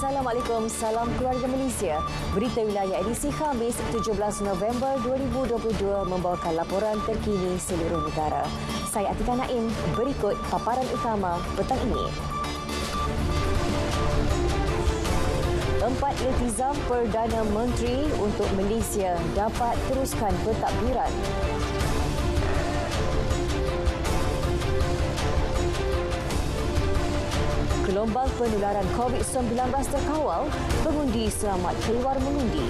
Assalamualaikum, salam keluarga Malaysia. Berita wilayah edisi Khamis 17 November 2022 membawakan laporan terkini seluruh negara. Saya Atika Naim, berikut paparan utama petang ini. 4 iltizam Perdana Menteri untuk Malaysia dapat teruskan pentadbiran. Gelombang penularan COVID-19 terkawal, pengundi selamat keluar mengundi.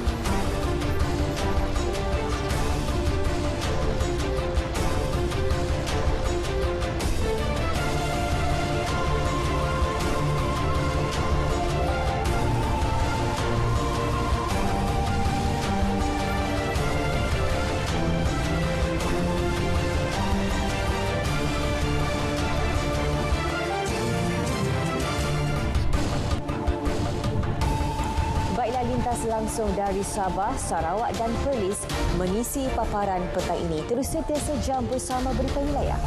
Lintas langsung dari Sabah, Sarawak dan Perlis mengisi paparan petang ini. Terus setia sejam bersama berita wilayah.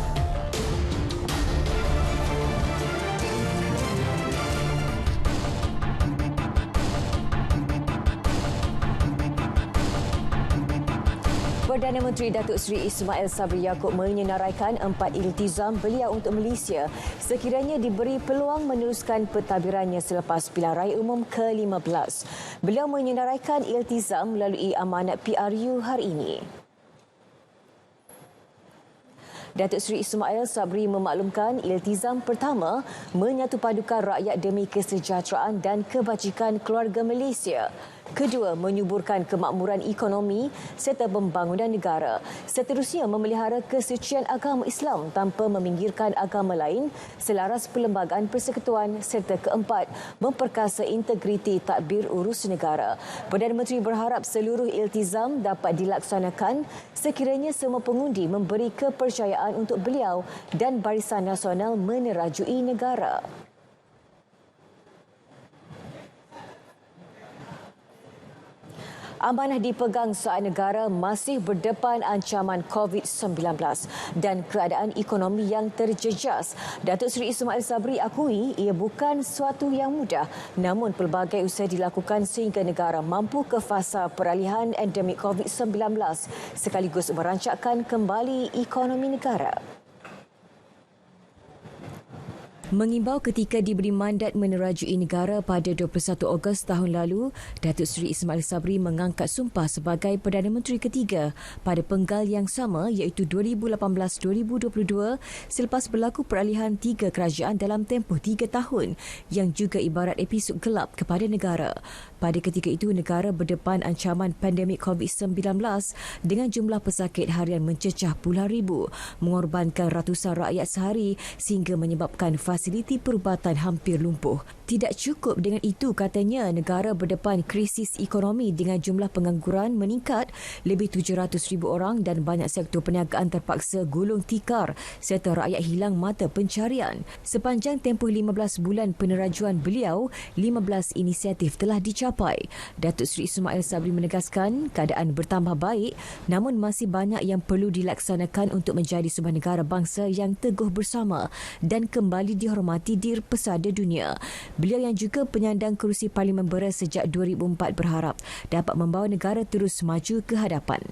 Perdana Menteri Datuk Seri Ismail Sabri Yaakob menyenaraikan 4 iltizam beliau untuk Malaysia sekiranya diberi peluang meneruskan pentadbirannya selepas pilihan raya umum ke-15. Beliau menyenaraikan iltizam melalui amanat PRU hari ini. Datuk Seri Ismail Sabri memaklumkan iltizam pertama menyatupadukan rakyat demi kesejahteraan dan kebajikan keluarga Malaysia. Kedua, menyuburkan kemakmuran ekonomi serta pembangunan negara. Seterusnya, memelihara kesucian agama Islam tanpa meminggirkan agama lain selaras Perlembagaan Persekutuan serta keempat, memperkasa integriti tadbir urus negara. Perdana Menteri berharap seluruh iltizam dapat dilaksanakan sekiranya semua pengundi memberi kepercayaan untuk beliau dan Barisan Nasional menerajui negara. Amanah dipegang saat negara masih berdepan ancaman COVID-19 dan keadaan ekonomi yang terjejas. Datuk Seri Ismail Sabri akui ia bukan suatu yang mudah, namun pelbagai usaha dilakukan sehingga negara mampu ke fasa peralihan endemik COVID-19 sekaligus merancangkan kembali ekonomi negara. Mengimbau ketika diberi mandat menerajui negara pada 21 Ogos tahun lalu, Datuk Seri Ismail Sabri mengangkat sumpah sebagai Perdana Menteri ketiga pada penggal yang sama iaitu 2018-2022 selepas berlaku peralihan 3 kerajaan dalam tempoh 3 tahun yang juga ibarat episod gelap kepada negara. Pada ketika itu, negara berdepan ancaman pandemik COVID-19 dengan jumlah pesakit harian mencecah puluhan ribu, mengorbankan ratusan rakyat sehari sehingga menyebabkan fasiliti perubatan hampir lumpuh. Tidak cukup dengan itu, katanya negara berdepan krisis ekonomi dengan jumlah pengangguran meningkat lebih 700,000 orang dan banyak sektor perniagaan terpaksa gulung tikar serta rakyat hilang mata pencarian. Sepanjang tempoh 15 bulan penerajuan beliau, 15 inisiatif telah dicapai. Datuk Seri Ismail Sabri menegaskan keadaan bertambah baik namun masih banyak yang perlu dilaksanakan untuk menjadi sebuah negara bangsa yang teguh bersama dan kembali dihormati di pesada dunia. Beliau yang juga penyandang kerusi Parlimen Beras sejak 2004 berharap dapat membawa negara terus maju ke hadapan.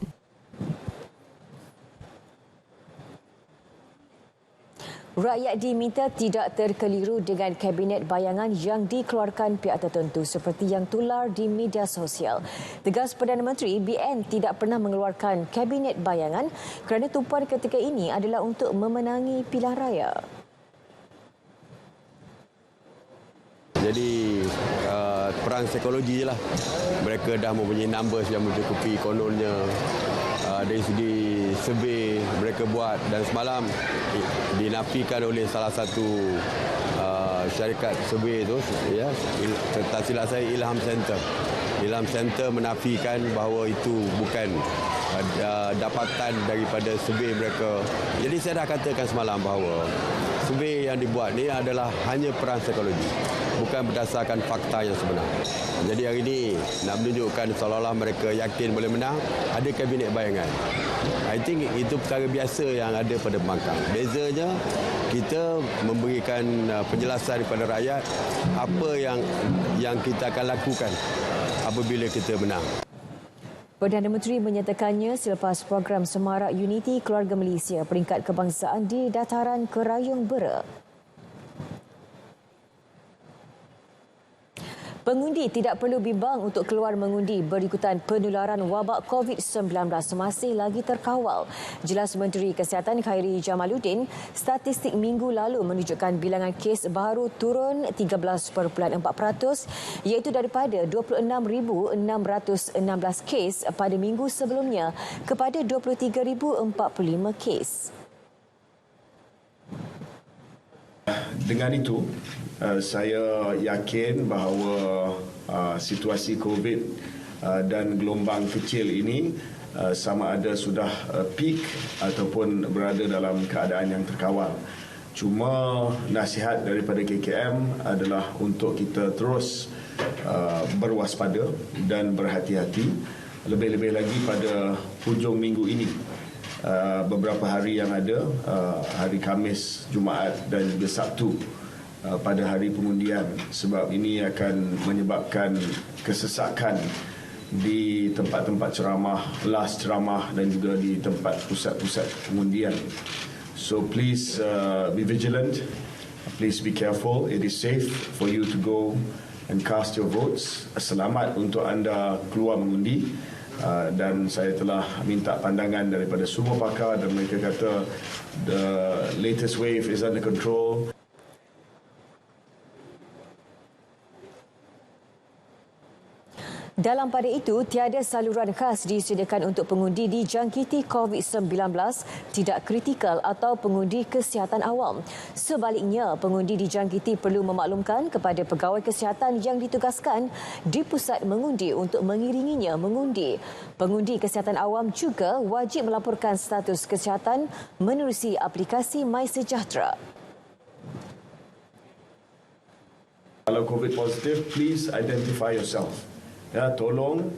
Rakyat diminta tidak terkeliru dengan kabinet bayangan yang dikeluarkan pihak tertentu seperti yang tular di media sosial. Tegas Perdana Menteri, BN tidak pernah mengeluarkan kabinet bayangan kerana tumpuan ketika ini adalah untuk memenangi pilihan raya. Jadi perang psikologi je lah. Mereka dah mempunyai numbers yang mencukupi kononnya. Dari segi survey mereka buat dan semalam dinafikan oleh salah satu syarikat survey itu, ya, tak silap saya Ilham Center. Ilham Center menafikan bahawa itu bukan dapatan daripada survey mereka. Jadi saya dah katakan semalam bahawa survei yang dibuat ni adalah hanya perang psikologi, bukan berdasarkan fakta yang sebenar. Jadi hari ini nak menunjukkan seolah-olah mereka yakin boleh menang, ada kabinet bayangan. I think itu perkara biasa yang ada pada pembangkang. Bezanya kita memberikan penjelasan kepada rakyat apa yang kita akan lakukan apabila kita menang. Perdana Menteri menyatakannya selepas program Semarak Unity Keluarga Malaysia peringkat kebangsaan di dataran Kerayung Bera. Pengundi tidak perlu bimbang untuk keluar mengundi berikutan penularan wabak COVID-19 masih lagi terkawal. Jelas Menteri Kesihatan Khairi Jamaluddin, statistik minggu lalu menunjukkan bilangan kes baru turun 13.4% iaitu daripada 26,616 kes pada minggu sebelumnya kepada 23,045 kes. Dengan itu, saya yakin bahawa situasi COVID dan gelombang kecil ini sama ada sudah peak ataupun berada dalam keadaan yang terkawal. Cuma nasihat daripada KKM adalah untuk kita terus berwaspada dan berhati-hati, lebih-lebih lagi pada hujung minggu ini. Beberapa hari yang ada, hari Khamis, Jumaat dan juga Sabtu pada hari pengundian, sebab ini akan menyebabkan kesesakan di tempat-tempat ceramah, las ceramah dan juga di tempat pusat-pusat pengundian. So please be vigilant, please be careful. It is safe for you to go and cast your votes. Selamat untuk anda keluar mengundi. Dan saya telah minta pandangan daripada semua pakar dan mereka kata the latest wave is under control. Dalam pada itu, tiada saluran khas disediakan untuk pengundi dijangkiti COVID-19 tidak kritikal atau pengundi kesihatan awam. Sebaliknya, pengundi dijangkiti perlu memaklumkan kepada pegawai kesihatan yang ditugaskan di pusat mengundi untuk mengiringinya mengundi. Pengundi kesihatan awam juga wajib melaporkan status kesihatan menerusi aplikasi MySejahtera. Kalau COVID positif, please identify yourself. Ya, tolong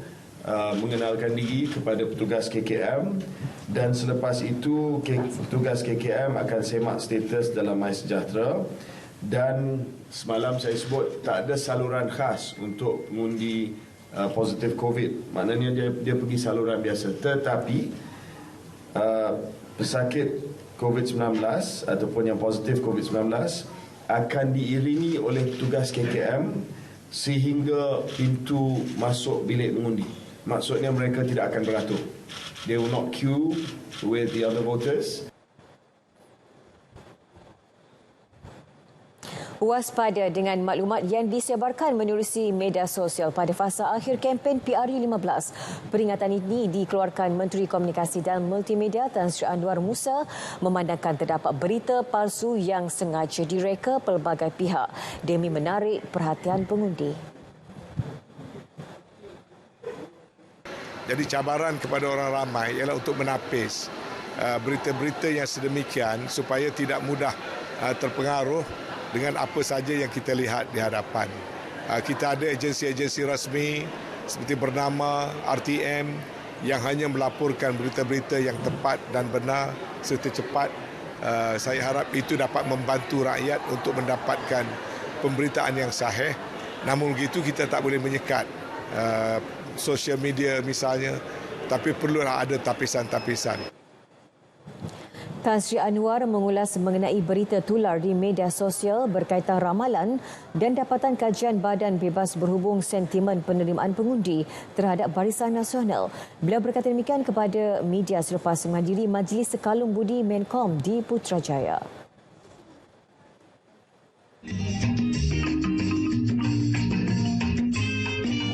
mengenalkan diri kepada petugas KKM dan selepas itu petugas KKM akan semak status dalam MySejahtera. Dan semalam saya sebut tak ada saluran khas untuk mengundi positif COVID. Maknanya dia pergi saluran biasa. Tetapi pesakit COVID-19 ataupun yang positif COVID-19 akan diiringi oleh petugas KKM sehingga pintu masuk bilik mengundi. Maksudnya mereka tidak akan beratur. They will not queue with the other voters. Waspada dengan maklumat yang disebarkan menerusi media sosial pada fasa akhir kempen PRU15. Peringatan ini dikeluarkan Menteri Komunikasi dan Multimedia Tan Sri Anwar Musa memandangkan terdapat berita palsu yang sengaja direka pelbagai pihak demi menarik perhatian pengundi. Jadi cabaran kepada orang ramai ialah untuk menapis berita-berita yang sedemikian supaya tidak mudah terpengaruh dengan apa saja yang kita lihat di hadapan. Kita ada agensi-agensi rasmi seperti bernama RTM yang hanya melaporkan berita-berita yang tepat dan benar serta cepat. Saya harap itu dapat membantu rakyat untuk mendapatkan pemberitaan yang sahih. Namun begitu kita tak boleh menyekat sosial media misalnya, tapi perlulah ada tapisan-tapisan. Tan Sri Anwar mengulas mengenai berita tular di media sosial berkaitan ramalan dan dapatan kajian Badan Bebas Berhubung sentimen penerimaan pengundi terhadap Barisan Nasional. Beliau berkata demikian kepada media selepas menghadiri Majlis Sekalum Budi Menkom di Putrajaya.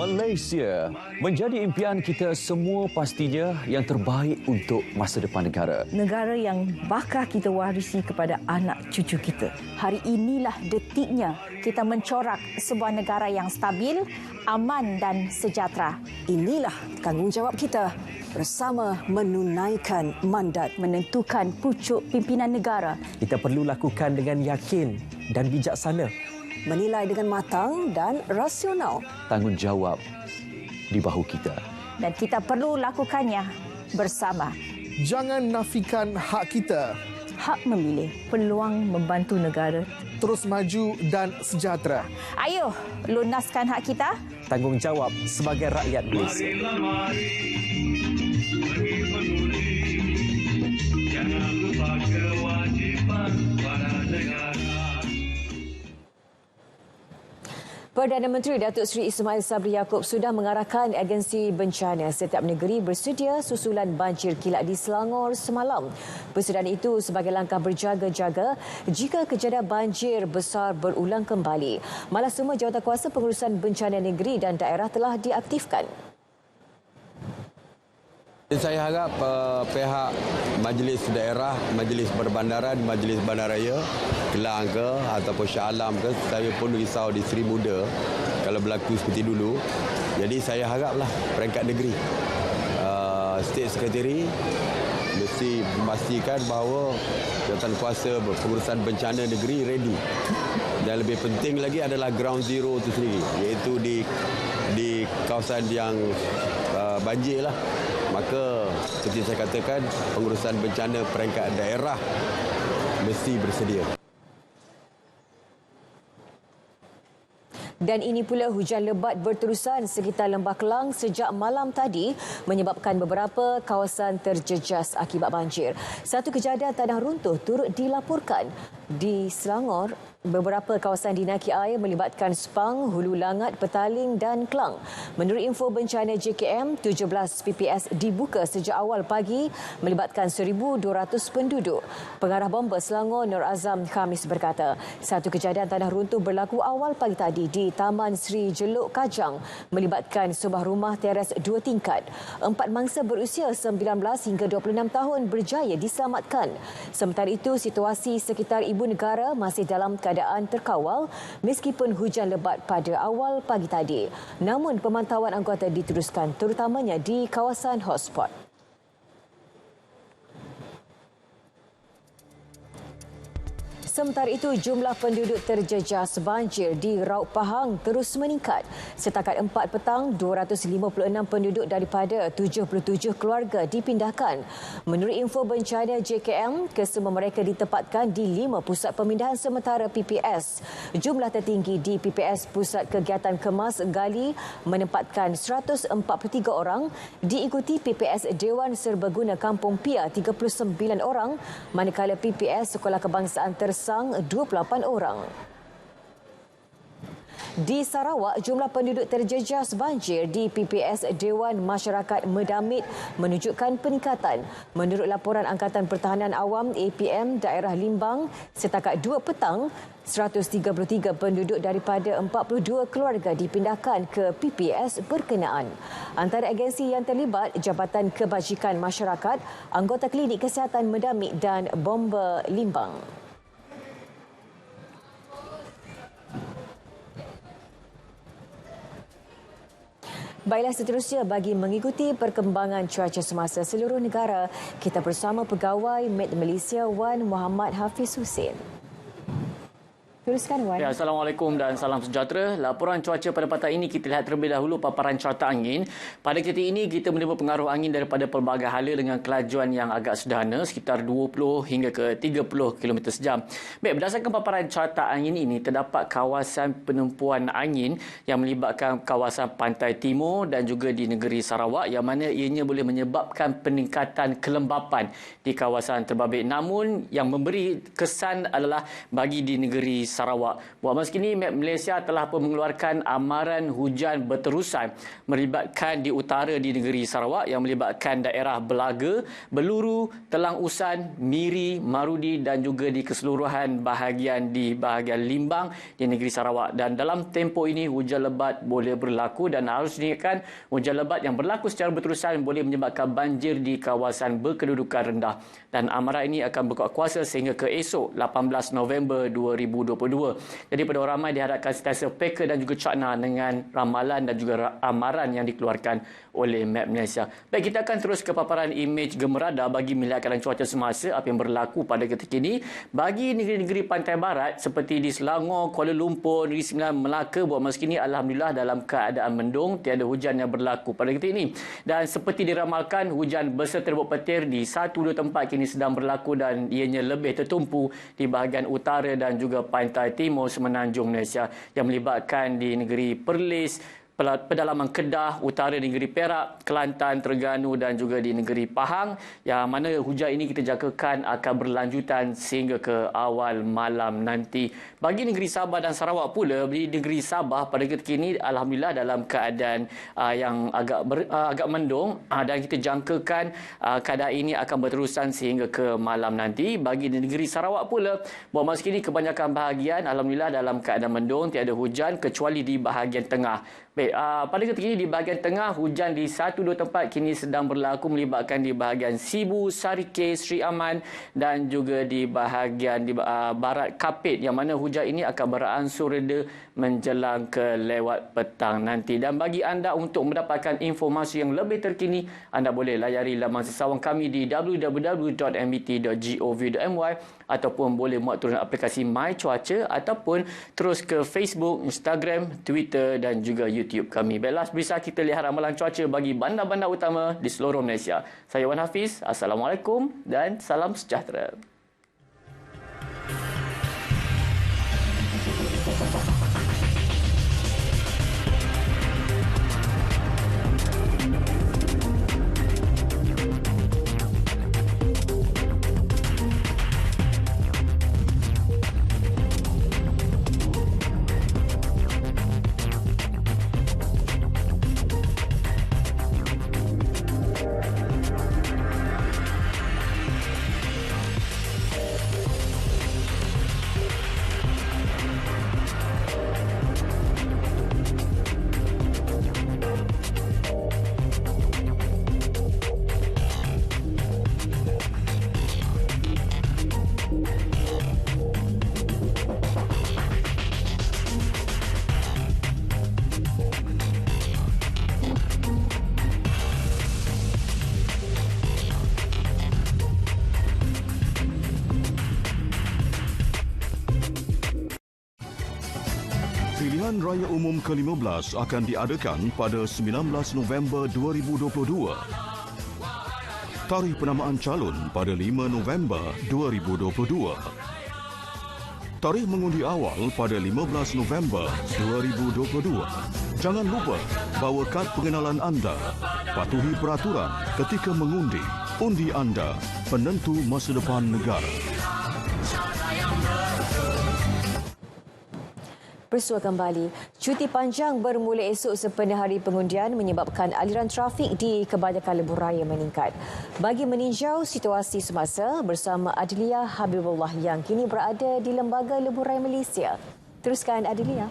Malaysia menjadi impian kita semua pastinya yang terbaik untuk masa depan negara. Negara yang bakal kita warisi kepada anak cucu kita. Hari inilah detiknya kita mencorak sebuah negara yang stabil, aman dan sejahtera. Inilah tanggungjawab kita bersama menunaikan mandat. Menentukan pucuk pimpinan negara. Kita perlu lakukan dengan yakin dan bijaksana. Menilai dengan matang dan rasional. Tanggungjawab di bahu kita. Dan kita perlu lakukannya bersama. Jangan nafikan hak kita. Hak memilih, peluang membantu negara terus maju dan sejahtera. Ayo, lunaskan hak kita. Tanggungjawab sebagai rakyat Malaysia. Jangan lupa kewajipan pada negara. Perdana Menteri Datuk Seri Ismail Sabri Yaakob sudah mengarahkan agensi bencana setiap negeri bersedia susulan banjir kilat di Selangor semalam. Persediaan itu sebagai langkah berjaga-jaga jika kejadian banjir besar berulang kembali. Malah semua jawatankuasa pengurusan bencana negeri dan daerah telah diaktifkan. Saya harap pihak Majlis Daerah, Majlis Perbandaran, Majlis Bandaraya, Kelang ke ataupun Shah Alam ke, saya pun risau di Seri Muda kalau berlaku seperti dulu. Jadi saya haraplah peringkat negeri, State Secretary mesti memastikan bahawa jawatankuasa pengurusan bencana negeri ready. Dan lebih penting lagi adalah ground zero itu sendiri, iaitu di kawasan yang banjir lah. Maka seperti saya katakan, pengurusan bencana peringkat daerah mesti bersedia. Dan ini pula hujan lebat berterusan sekitar Lembah Kelang sejak malam tadi menyebabkan beberapa kawasan terjejas akibat banjir. Satu kejadian tanah runtuh turut dilaporkan di Selangor. Beberapa kawasan dinaiki air melibatkan Sepang, Hulu Langat, Petaling dan Kelang. Menurut info bencana JKM, 17 PPS dibuka sejak awal pagi melibatkan 1,200 penduduk. Pengarah Bomba Selangor Nur Azam Khamis berkata, satu kejadian tanah runtuh berlaku awal pagi tadi di Taman Sri Jeluk Kajang melibatkan sebuah rumah teres 2 tingkat. 4 mangsa berusia 19 hingga 26 tahun berjaya diselamatkan. Sementara itu, situasi sekitar ibu negara masih dalam keadaan terkawal meskipun hujan lebat pada awal pagi tadi. Namun pemantauan anggota diteruskan terutamanya di kawasan hotspot. Sementara itu, jumlah penduduk terjejas banjir di Raub Pahang terus meningkat. Setakat 4 petang, 256 penduduk daripada 77 keluarga dipindahkan. Menurut info bencana JKM, kesemua mereka ditempatkan di 5 pusat pemindahan sementara PPS. Jumlah tertinggi di PPS Pusat Kegiatan Kemas Gali menempatkan 143 orang, diikuti PPS Dewan Serbaguna Kampung Pia 39 orang, manakala PPS Sekolah Kebangsaan Tersang 28 orang. Di Sarawak, jumlah penduduk terjejas banjir di PPS Dewan Masyarakat Medamit menunjukkan peningkatan. Menurut laporan Angkatan Pertahanan Awam APM Daerah Limbang, setakat 2 petang, 133 penduduk daripada 42 keluarga dipindahkan ke PPS berkenaan. Antara agensi yang terlibat, Jabatan Kebajikan Masyarakat, Anggota Klinik Kesihatan Medamit dan Bomba Limbang. Baiklah, seterusnya bagi mengikuti perkembangan cuaca semasa seluruh negara, kita bersama Pegawai Met Malaysia Wan Muhammad Hafiz Hussein. Teruskan, Wan. Ya, Assalamualaikum dan salam sejahtera. Laporan cuaca pada petang ini kita lihat terlebih dahulu paparan carta angin. Pada ketika ini kita menerima pengaruh angin daripada pelbagai hala dengan kelajuan yang agak sederhana sekitar 20 hingga ke 30 km sejam. Baik, berdasarkan paparan carta angin ini terdapat kawasan penempuan angin yang melibatkan kawasan pantai timur dan juga di negeri Sarawak yang mana ianya boleh menyebabkan peningkatan kelembapan di kawasan terbabit. Namun yang memberi kesan adalah bagi di negeri Sarawak. Buat masa kini, Map Malaysia telah pun mengeluarkan amaran hujan berterusan melibatkan di utara di negeri Sarawak yang melibatkan daerah Belaga, Beluru, Telang Usan, Miri, Marudi dan juga di keseluruhan bahagian Limbang di negeri Sarawak. Dan dalam tempoh ini, hujan lebat boleh berlaku dan harus diingatkan hujan lebat yang berlaku secara berterusan boleh menyebabkan banjir di kawasan berkedudukan rendah. Dan amaran ini akan berkuat kuasa sehingga ke esok 18 November 2022. Jadi pada orang ramai diharapkan sentiasa peka dan juga cakna dengan ramalan dan juga amaran yang dikeluarkan oleh Map Malaysia. Baik, kita akan terus ke paparan imej gemerada bagi melihat keadaan cuaca semasa apa yang berlaku pada ketika ini. Bagi negeri-negeri pantai barat seperti di Selangor, Kuala Lumpur, Negeri Sembilan, Melaka, buat masa kini alhamdulillah dalam keadaan mendung, tiada hujan yang berlaku pada ketika ini. Dan seperti diramalkan, hujan berseterbuk petir di 1-2 tempat kini sedang berlaku dan ianya lebih tertumpu di bahagian utara dan juga pantai timur semenanjung Malaysia yang melibatkan di negeri Perlis, pedalaman Kedah, utara di negeri Perak, Kelantan, Terengganu dan juga di negeri Pahang, yang mana hujan ini kita jangkakan akan berlanjutan sehingga ke awal malam nanti. Bagi negeri Sabah dan Sarawak pula, di negeri Sabah pada ketika ini alhamdulillah dalam keadaan yang agak mendung dan kita jangkakan keadaan ini akan berterusan sehingga ke malam nanti. Bagi di negeri Sarawak pula, buat masa kini kebanyakan bahagian alhamdulillah dalam keadaan mendung, tiada hujan kecuali di bahagian tengah. Baik, pada ketika ini di bahagian tengah, hujan di 1-2 tempat kini sedang berlaku melibatkan di bahagian Sibu, Sarike, Sri Aman dan juga di bahagian di barat Kapit, yang mana hujan ini akan beransur reda menjelang ke lewat petang nanti. Dan bagi anda untuk mendapatkan informasi yang lebih terkini, anda boleh layari laman sesawang kami di www.mbit.gov.my ataupun boleh muat turun aplikasi My Cuaca ataupun terus ke Facebook, Instagram, Twitter dan juga YouTube kami. Baiklah, bisa kita lihat ramalan cuaca bagi bandar-bandar utama di seluruh Malaysia. Saya Wan Hafiz. Assalamualaikum dan salam sejahtera. Pilihan Raya Umum ke-15 akan diadakan pada 19 November 2022. Tarikh penamaan calon pada 5 November 2022. Tarikh mengundi awal pada 15 November 2022. Jangan lupa bawa kad pengenalan anda. Patuhi peraturan ketika mengundi. Undi anda, penentu masa depan negara. Bersua kembali. Cuti panjang bermula esok sepenuh hari pengundian menyebabkan aliran trafik di kebanyakan lebuh raya meningkat. Bagi meninjau situasi semasa bersama Adlia Habibullah yang kini berada di Lembaga Lebuh Raya Malaysia. Teruskan Adlia.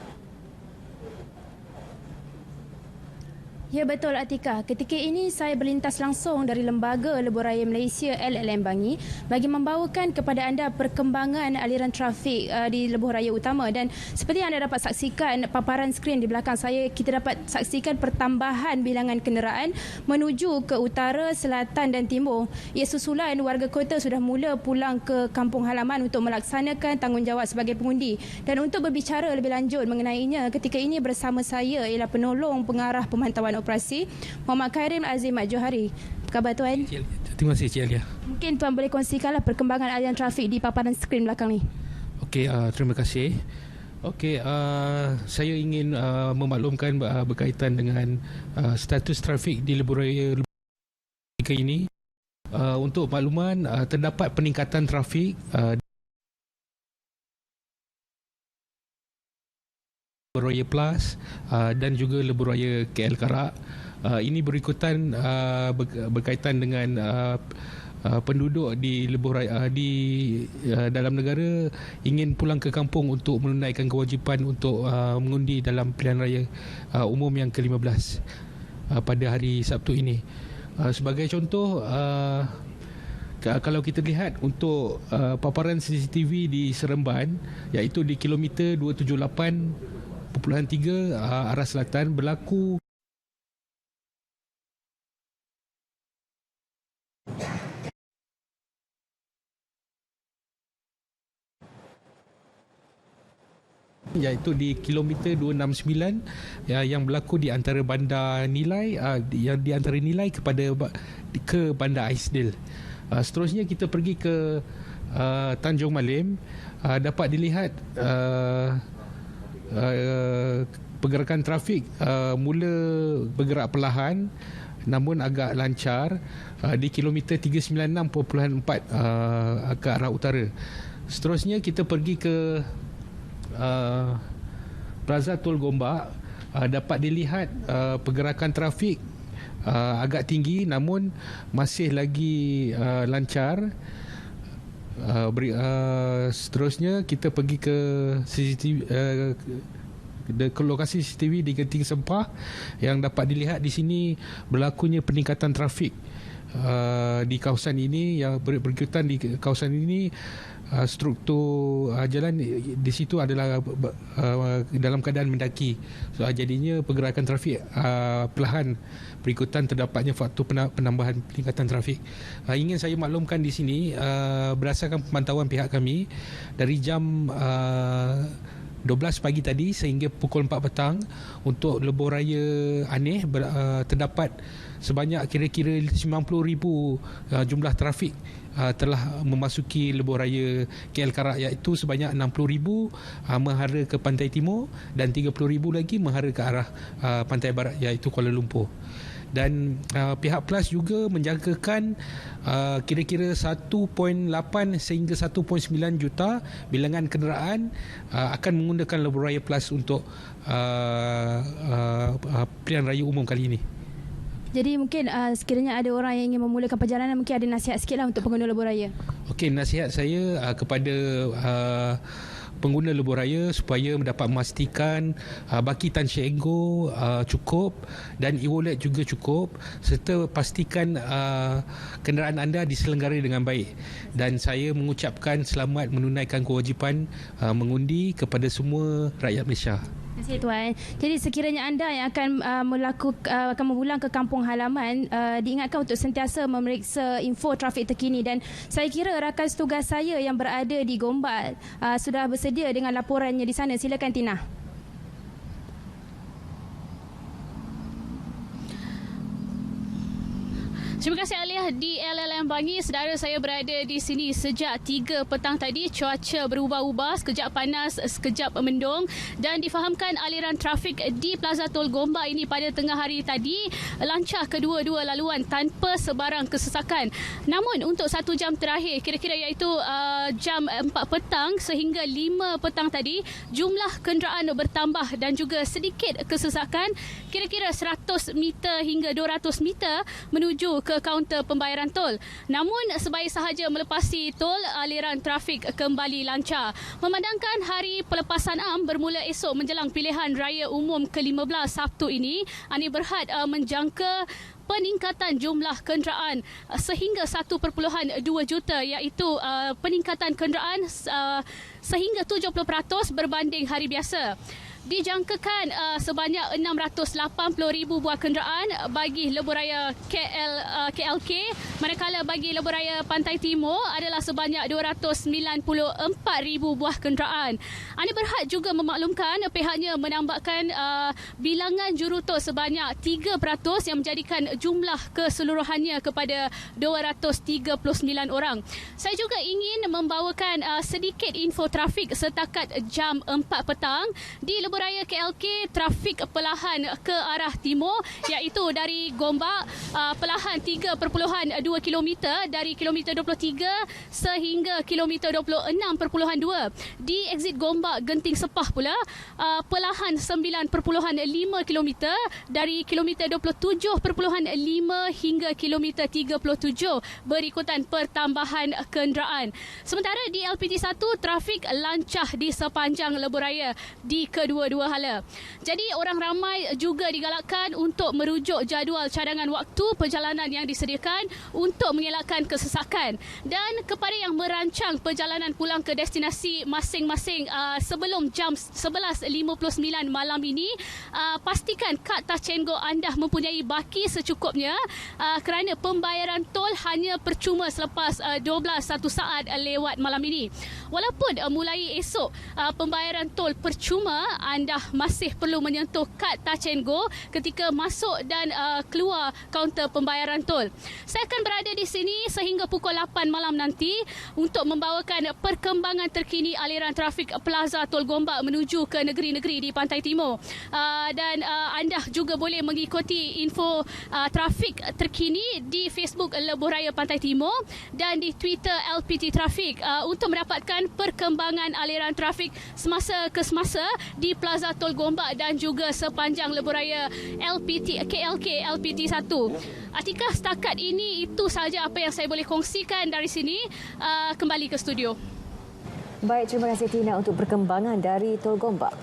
Ya betul Atika. Ketika ini saya berlintas langsung dari Lembaga Lebuh Raya Malaysia LLM Bangi bagi membawakan kepada anda perkembangan aliran trafik di Lebuh Raya Utama. Dan seperti yang anda dapat saksikan paparan skrin di belakang saya, kita dapat saksikan pertambahan bilangan kenderaan menuju ke utara, selatan dan timur. Ia susulan warga kota sudah mula pulang ke kampung halaman untuk melaksanakan tanggungjawab sebagai pengundi. Dan untuk berbicara lebih lanjut mengenainya, ketika ini bersama saya ialah penolong pengarah pemantauan operasi Muhammad Khairim Azim Mat Johari. Apa khabar tuan? Terima kasih Cik Alia. Mungkin tuan boleh kongsikanlah perkembangan aliran trafik di paparan skrin belakang ni. Okey, terima kasih. Okey, saya ingin memaklumkan berkaitan dengan status trafik di Lebuh Raya ketika ini. Untuk makluman, terdapat peningkatan trafik Lebuh Raya Plus dan juga Lebuh Raya KL Karak. Ini berikutan berkaitan dengan penduduk di Lebuh Raya dalam negara ingin pulang ke kampung untuk menunaikan kewajipan untuk mengundi dalam pilihan raya umum yang ke-15 pada hari Sabtu ini. Sebagai contoh, kalau kita lihat untuk paparan CCTV di Seremban, iaitu di kilometer 278.3 arah selatan, berlaku iaitu di kilometer 269 yang berlaku di antara Bandar Nilai yang di antara Nilai ke Bandar Aisdale. Seterusnya kita pergi ke Tanjung Malim. Dapat dilihat pergerakan trafik mula bergerak perlahan namun agak lancar di kilometer 396.4 ke arah utara. Seterusnya kita pergi ke Plaza Tol Gombak. Dapat dilihat pergerakan trafik agak tinggi namun masih lagi lancar. Seterusnya kita pergi ke CCTV, ke lokasi CCTV di Genting Sempah, yang dapat dilihat di sini berlakunya peningkatan trafik di kawasan ini. Yang berikutan di kawasan ini struktur jalan di situ adalah dalam keadaan mendaki. Jadinya pergerakan trafik perlahan berikutan terdapatnya faktor penambahan peningkatan trafik. Ingin saya maklumkan di sini, berdasarkan pemantauan pihak kami dari jam 12 pagi tadi sehingga pukul 4 petang untuk Lebuh Raya Aneh terdapat sebanyak kira-kira 90,000 jumlah trafik telah memasuki Lebuh Raya KL Karak, iaitu sebanyak 60,000 menghara ke pantai timur dan 30,000 lagi menghara ke arah pantai barat, iaitu Kuala Lumpur. Dan pihak PLAS juga menjangkakan kira-kira 1.8 sehingga 1.9 juta bilangan kenderaan akan menggunakan Lebuh Raya PLAS untuk pilihan raya umum kali ini. Jadi mungkin sekiranya ada orang yang ingin memulakan perjalanan, mungkin ada nasihat sikitlah untuk pengguna Lebuh Raya. Okey, nasihat saya kepada pengguna Lebuh Raya supaya dapat memastikan baki Tan Syed Enggo cukup dan e-wallet juga cukup, serta pastikan kenderaan anda diselenggarai dengan baik. Dan saya mengucapkan selamat menunaikan kewajipan mengundi kepada semua rakyat Malaysia. Terima kasih Tuan. Jadi sekiranya anda yang akan akan berpulang ke kampung halaman, diingatkan untuk sentiasa memeriksa info trafik terkini, dan saya kira rakan tugas saya yang berada di Gombak sudah bersedia dengan laporannya di sana. Silakan Tina. Terima kasih Aliyah. Di LLM Bangi, saudara, saya berada di sini sejak 3 petang tadi. Cuaca berubah-ubah, sekejap panas, sekejap mendung, dan difahamkan aliran trafik di Plaza Tol Gombak ini pada tengah hari tadi lancar kedua-dua laluan tanpa sebarang kesesakan. Namun untuk 1 jam terakhir, kira-kira iaitu jam 4 petang sehingga 5 petang tadi, jumlah kenderaan bertambah dan juga sedikit kesesakan, kira-kira 100 meter hingga 200 meter menuju ke kaunter pembayaran tol. Namun sebaik sahaja melepasi tol, aliran trafik kembali lancar. Memandangkan hari pelepasan am bermula esok menjelang pilihan raya umum ke-15 Sabtu ini, Ani Berhad menjangka peningkatan jumlah kenderaan sehingga 1.2 juta, iaitu peningkatan kenderaan sehingga 70% berbanding hari biasa. Dijangkakan sebanyak 680,000 buah kenderaan bagi Lebuh Raya KLK, manakala bagi Lebuh Raya Pantai Timur adalah sebanyak 294,000 buah kenderaan. Ani Berhad juga memaklumkan pihaknya menambahkan bilangan jurutol sebanyak 3% yang menjadikan jumlah keseluruhannya kepada 239 orang. Saya juga ingin membawakan sedikit info trafik setakat jam 4 petang di Lebuh Lebuhraya KLK, trafik perlahan ke arah timur, iaitu dari Gombak perlahan 3.2 km dari kilometer 23 sehingga kilometer 26.2. Di exit Gombak Genting Sepah pula perlahan 9.5 km dari kilometer 27.5 hingga kilometer 37 berikutan pertambahan kenderaan. Sementara di LPT1 trafik lancah di sepanjang Lebuhraya di kedua-dua hala. Jadi orang ramai juga digalakkan untuk merujuk jadual cadangan waktu perjalanan yang disediakan untuk mengelakkan kesesakan. Dan kepada yang merancang perjalanan pulang ke destinasi masing-masing sebelum jam 11.59 malam ini, pastikan kad Tachengo anda mempunyai baki secukupnya kerana pembayaran tol hanya percuma selepas 12 saat lewat malam ini. Walaupun mulai esok pembayaran tol percuma, anda masih perlu menyentuh kad Tachengo ketika masuk dan keluar kaunter pembayaran tol. Saya akan berada di sini sehingga pukul 8 malam nanti untuk membawakan perkembangan terkini aliran trafik Plaza Tol Gombak menuju ke negeri-negeri di Pantai Timur. Dan anda juga boleh mengikuti info trafik terkini di Facebook Lebuhraya Pantai Timur dan di Twitter LPT Trafik untuk mendapatkan perkembangan aliran trafik semasa ke semasa di Plaza Tol Gombak dan juga sepanjang Lebuhraya KLK LPT1. Atikah, setakat ini itu sahaja apa yang saya boleh kongsikan dari sini. Kembali ke studio. Baik, terima kasih Tina untuk perkembangan dari Tol Gombak.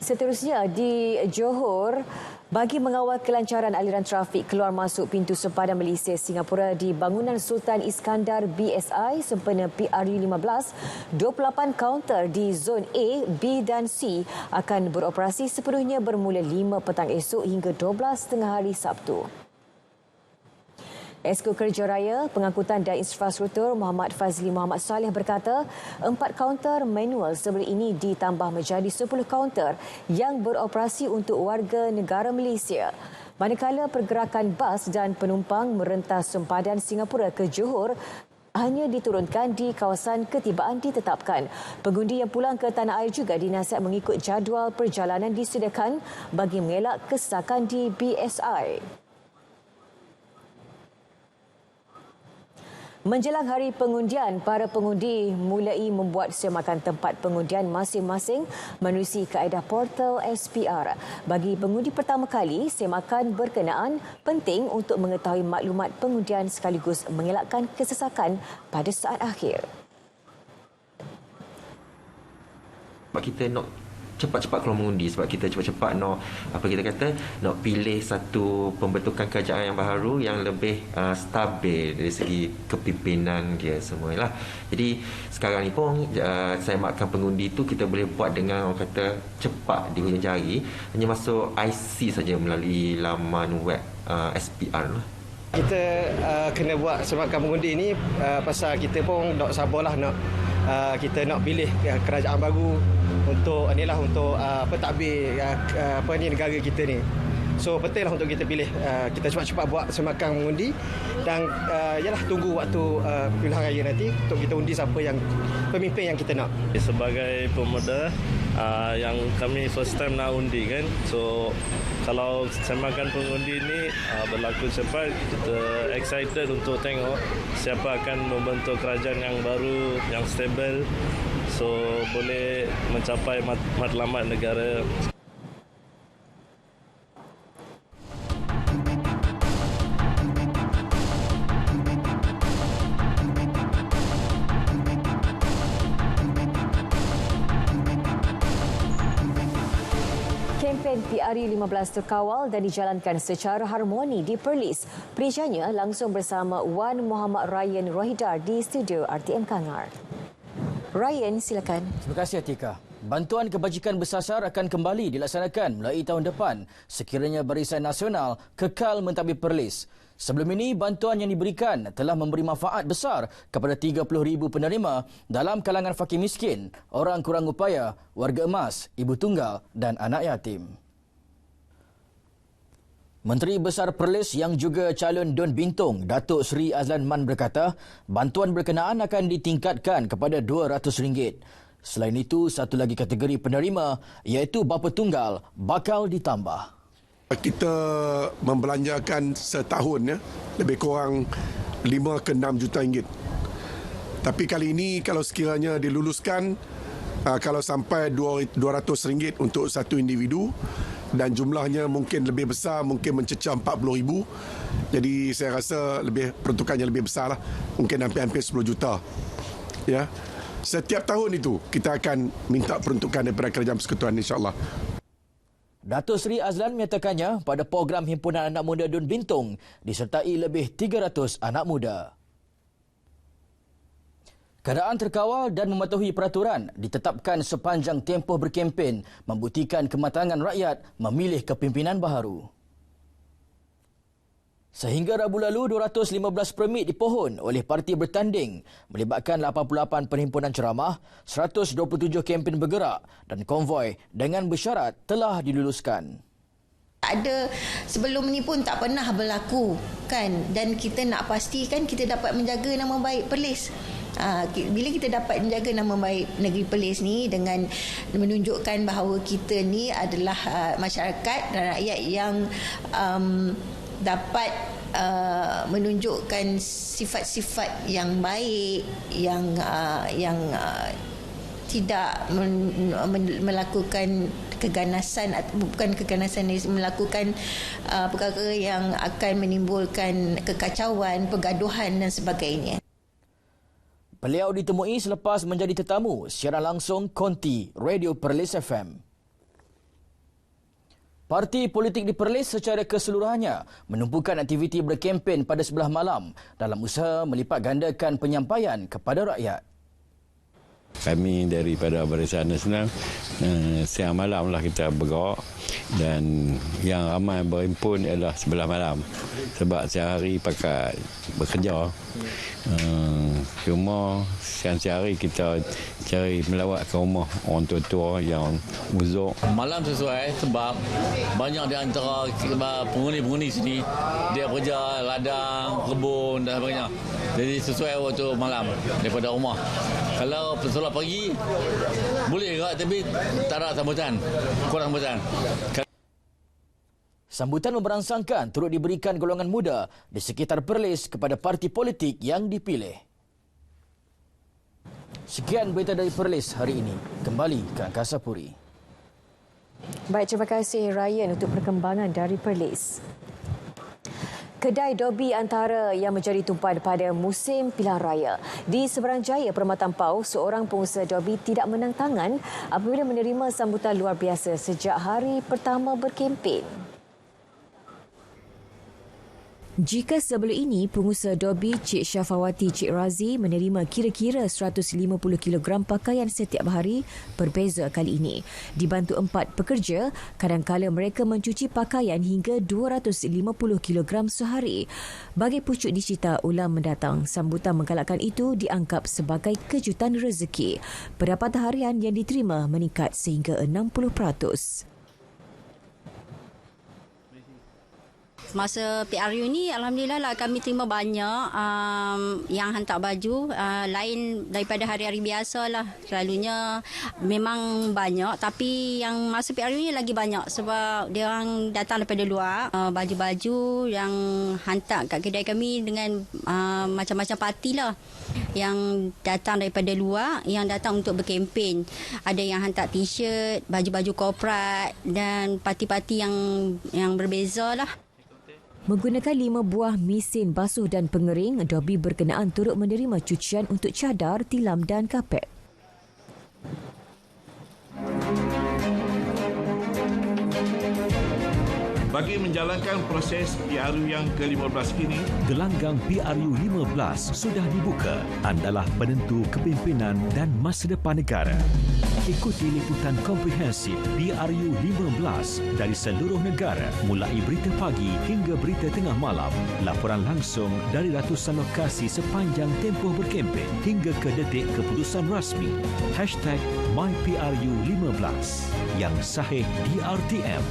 Seterusnya di Johor, bagi mengawal kelancaran aliran trafik keluar masuk pintu sempadan Malaysia Singapura di bangunan Sultan Iskandar BSI sempena PRU15, 28 kaunter di zon A, B dan C akan beroperasi sepenuhnya bermula 5 petang esok hingga 12 tengah hari Sabtu. Esko Kerja Raya, Pengangkutan dan Infrastruktur Muhammad Fazli Muhammad Saleh berkata 4 kaunter manual sebelum ini ditambah menjadi 10 kaunter yang beroperasi untuk warga negara Malaysia. Manakala pergerakan bas dan penumpang merentas sempadan Singapura ke Johor hanya diturunkan di kawasan ketibaan ditetapkan. Pengundi yang pulang ke tanah air juga dinasihat mengikut jadual perjalanan disediakan bagi mengelak kesesakan di BSI. Menjelang hari pengundian, para pengundi mulai membuat semakan tempat pengundian masing-masing menerusi kaedah portal SPR. Bagi pengundi pertama kali, semakan berkenaan penting untuk mengetahui maklumat pengundian sekaligus mengelakkan kesesakan pada saat akhir. Kita nak cepat-cepat keluar mengundi sebab kita cepat-cepat nak pilih satu pembentukan kerajaan yang baru yang lebih stabil dari segi kepimpinan dia semualah. Jadi sekarang ni pun saya makkan pengundi itu kita boleh buat dengan orang kata cepat di hujung jari, hanya masuk IC saja melalui laman web SPR lah. Kita kena buat semakan pengundi ni pasal kita pun nak sabarlah kita nak pilih kerajaan baru untuk pentadbir negara kita ni. So pentinglah untuk kita pilih, kita cepat-cepat buat semakan mengundi dan tunggu waktu pilihan raya nanti untuk kita undi siapa yang pemimpin yang kita nak. Sebagai pemuda yang kami first time nak undi kan, so kalau semakan pengundi ini berlaku cepat, kita excited untuk tengok siapa akan membentuk kerajaan yang baru, yang stabil, so boleh mencapai matlamat negara. Kempen PRU15 terkawal dan dijalankan secara harmoni di Perlis. Perijanya langsung bersama Wan Muhammad Ryan Rohidar di studio RTM Kangar. Ryan, silakan. Terima kasih Atika. Bantuan kebajikan bersasar akan kembali dilaksanakan melalui tahun depan sekiranya Barisan Nasional kekal mentadbir Perlis. Sebelum ini, bantuan yang diberikan telah memberi manfaat besar kepada 30,000 penerima dalam kalangan fakir miskin, orang kurang upaya, warga emas, ibu tunggal dan anak yatim. Menteri Besar Perlis yang juga calon Dun Bintong, Datuk Seri Azlan Man berkata, bantuan berkenaan akan ditingkatkan kepada RM200. Selain itu, satu lagi kategori penerima iaitu bapa tunggal bakal ditambah. Kita membelanjakan setahun lebih kurang 5 ke 6 juta ringgit. Tapi kali ini kalau sekiranya diluluskan, kalau sampai RM200 untuk satu individu dan jumlahnya mungkin lebih besar, mungkin mencecah 40,000. Jadi saya rasa peruntukannya lebih besar lah. Mungkin hampir-hampir 10 juta. Ya. Setiap tahun itu kita akan minta peruntukan daripada Kerajaan Persekutuan, insya-Allah. Datuk Seri Azlan menyatakannya pada program Himpunan Anak Muda Dun Bintong disertai lebih 300 anak muda. Keadaan terkawal dan mematuhi peraturan ditetapkan sepanjang tempoh berkempen membuktikan kematangan rakyat memilih kepimpinan baharu. Sehingga Rabu lalu, 215 permit dipohon oleh parti bertanding melibatkan 88 perhimpunan ceramah, 127 kempen bergerak dan konvoi dengan bersyarat telah diluluskan. Ada sebelum ni pun tak pernah berlaku kan, dan kita nak pastikan kita dapat menjaga nama baik Perlis. Bila kita dapat menjaga nama baik negeri Perlis ni dengan menunjukkan bahawa kita ni adalah masyarakat dan rakyat yang dapat menunjukkan sifat-sifat yang baik, yang tidak melakukan keganasan, bukan keganasan, melakukan perkara yang akan menimbulkan kekacauan, pergaduhan dan sebagainya. Beliau ditemui selepas menjadi tetamu siaran langsung Konti Radio Perlis FM. Parti politik di Perlis secara keseluruhannya menumpukan aktiviti berkempen pada sebelah malam dalam usaha melipat gandakan penyampaian kepada rakyat. Kami daripada Barisan Nasional siang malam lah kita bergerak, dan yang ramai berhimpun ialah sebelah malam sebab siang hari pakai bekerja. Cuma siang hari kita cari melawat ke rumah orang tua-tua yang uzur. Malam sesuai sebab banyak di antara penghuni-penghuni sini dia kerja ladang, kebun dan sebagainya. Jadi sesuai waktu malam daripada rumah. Kalau solat pagi boleh juga, tapi tak ada sambutan, kurang sambutan. Sambutan memberangsangkan turut diberikan golongan muda di sekitar Perlis kepada parti politik yang dipilih. Sekian berita dari Perlis hari ini. Kembali ke Angkasa Puri. Baik, terima kasih Ryan untuk perkembangan dari Perlis. Kedai Dobi antara yang menjadi tumpuan pada musim pilihan raya. Di Seberang Jaya, Perkhidmatan PAU, seorang pengusaha Dobi tidak menang tangan apabila menerima sambutan luar biasa sejak hari pertama berkempen. Jika sebelum ini, pengusaha Dobi Cik Syafawati Cik Razi menerima kira-kira 150 kg pakaian setiap hari, berbeza kali ini. Dibantu 4 pekerja, kadang-kala mereka mencuci pakaian hingga 250 kg sehari. Bagi pucuk dicita ulang mendatang, sambutan menggalakkan itu dianggap sebagai kejutan rezeki. Pendapatan harian yang diterima meningkat sehingga 60%. Masa PRU ni alhamdulillah lah kami terima banyak yang hantar baju, lain daripada hari-hari biasa lah. Selalunya memang banyak, tapi yang masa PRU ni lagi banyak sebab dia orang datang daripada luar. Baju-baju yang hantar kat kedai kami dengan macam-macam parti lah yang datang daripada luar, yang datang untuk berkempen. Ada yang hantar t-shirt, baju-baju korporat dan parti-parti yang berbeza lah. Menggunakan 5 buah mesin basuh dan pengering, Dobi berkenaan turut menerima cucian untuk cadar, tilam dan kapet. Bagi menjalankan proses PRU yang ke-15 ini, gelanggang PRU 15 sudah dibuka. Andalah penentu kepimpinan dan masa depan negara. Ikuti liputan komprehensif PRU 15 dari seluruh negara, mulai berita pagi hingga berita tengah malam. Laporan langsung dari ratusan lokasi sepanjang tempoh berkempen hingga ke detik keputusan rasmi. #MyPRU15 yang sahih DRTM.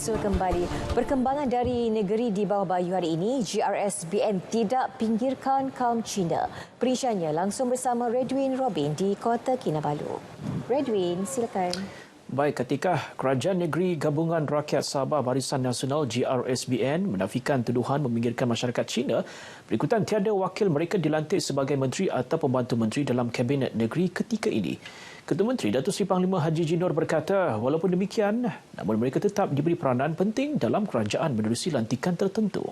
beransur kembali. Perkembangan dari negeri di bawah bayu hari ini, GRSBN tidak pinggirkan kaum Cina. Perinciannya langsung bersama Redwin Robin di Kota Kinabalu. Redwin, silakan. Baik, ketika Kerajaan Negeri Gabungan Rakyat Sabah Barisan Nasional GRSBN menafikan tuduhan meminggirkan masyarakat Cina, berikutan tiada wakil mereka dilantik sebagai menteri atau pembantu menteri dalam Kabinet Negeri ketika ini. Ketua Menteri Datuk Seri Panglima Haji Jinor berkata, walaupun demikian, namun mereka tetap diberi peranan penting dalam kerajaan menerusi lantikan tertentu.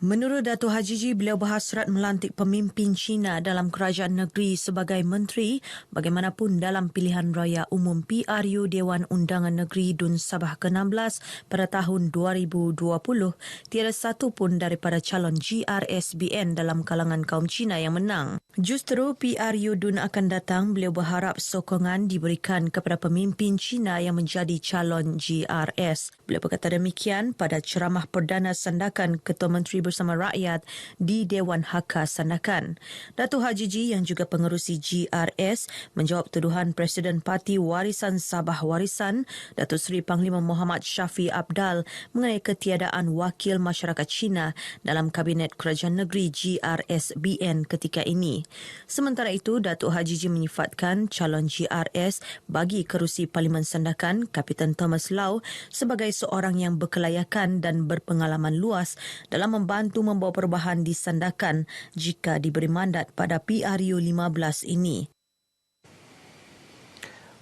Menurut Datuk Haji Ji, beliau berhasrat melantik pemimpin Cina dalam kerajaan negeri sebagai menteri bagaimanapun dalam pilihan raya umum PRU Dewan Undangan Negeri DUN Sabah ke-16 pada tahun 2020, tiada satu pun daripada calon GRSBN dalam kalangan kaum Cina yang menang. Justru PRU DUN akan datang, beliau berharap sokongan diberikan kepada pemimpin Cina yang menjadi calon GRS. Beliau berkata demikian pada ceramah perdana sandakan Ketua Menteri bersama rakyat di Dewan Hakka Sandakan. Datuk Haji Ji yang juga pengerusi GRS menjawab tuduhan Presiden Parti Warisan Sabah Warisan, Datuk Seri Panglima Muhammad Syafi Abdal mengenai ketiadaan wakil masyarakat Cina dalam Kabinet Kerajaan Negeri GRSBN ketika ini. Sementara itu, Datuk Haji Ji menyifatkan calon GRS bagi kerusi Parlimen Sandakan, Kapitan Thomas Lau, sebagai seorang yang berkelayakan dan berpengalaman luas dalam membantu membawa perubahan di Sandakan jika diberi mandat pada PRU 15 ini.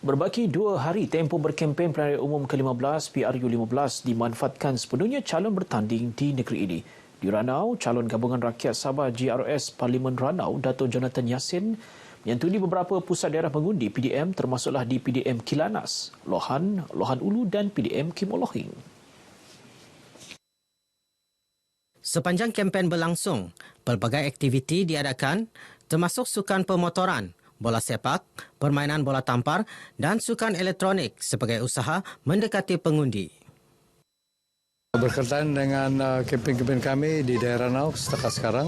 Berbaki 2 hari tempoh berkempen pilihan raya umum ke-15 PRU 15 dimanfaatkan sepenuhnya calon bertanding di negeri ini. Di Ranau, calon Gabungan Rakyat Sabah GRS Parlimen Ranau, Dato' Jonathan Yassin, menyantuni beberapa pusat daerah mengundi PDM termasuklah di PDM Kilanas, Lohan, Lohan Ulu dan PDM Kim Olohing. Sepanjang kempen berlangsung, pelbagai aktiviti diadakan termasuk sukan pemotoran, bola sepak, permainan bola tampar dan sukan elektronik sebagai usaha mendekati pengundi. Berkaitan dengan kempen-kempen kami di daerah Ranau setakat sekarang,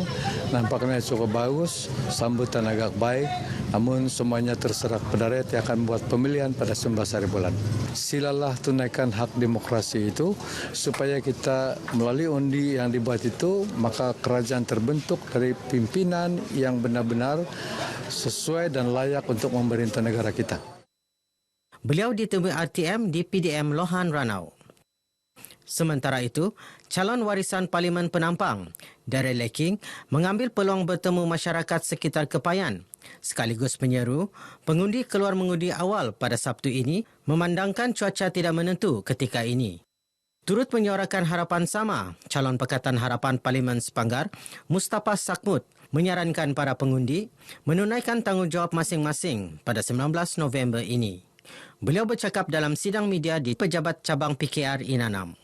nampaknya cukup bagus, sambutan agak baik, namun semuanya terserah kepada rakyat yang akan membuat pemilihan pada 19 hari bulan. Silalah tunaikan hak demokrasi itu, supaya kita melalui undi yang dibuat itu, maka kerajaan terbentuk dari pimpinan yang benar-benar sesuai dan layak untuk memerintah negara kita. Beliau ditemui RTM di PDM Lohan Ranau. Sementara itu, calon warisan Parlimen Penampang, Daryl Leking, mengambil peluang bertemu masyarakat sekitar Kepayan, sekaligus menyeru pengundi keluar mengundi awal pada Sabtu ini memandangkan cuaca tidak menentu ketika ini. Turut menyuarakan harapan sama, calon Pakatan Harapan Parlimen Sepanggar, Mustafa Sakmut, menyarankan para pengundi menunaikan tanggungjawab masing-masing pada 19 November ini. Beliau bercakap dalam sidang media di Pejabat Cabang PKR Inanam.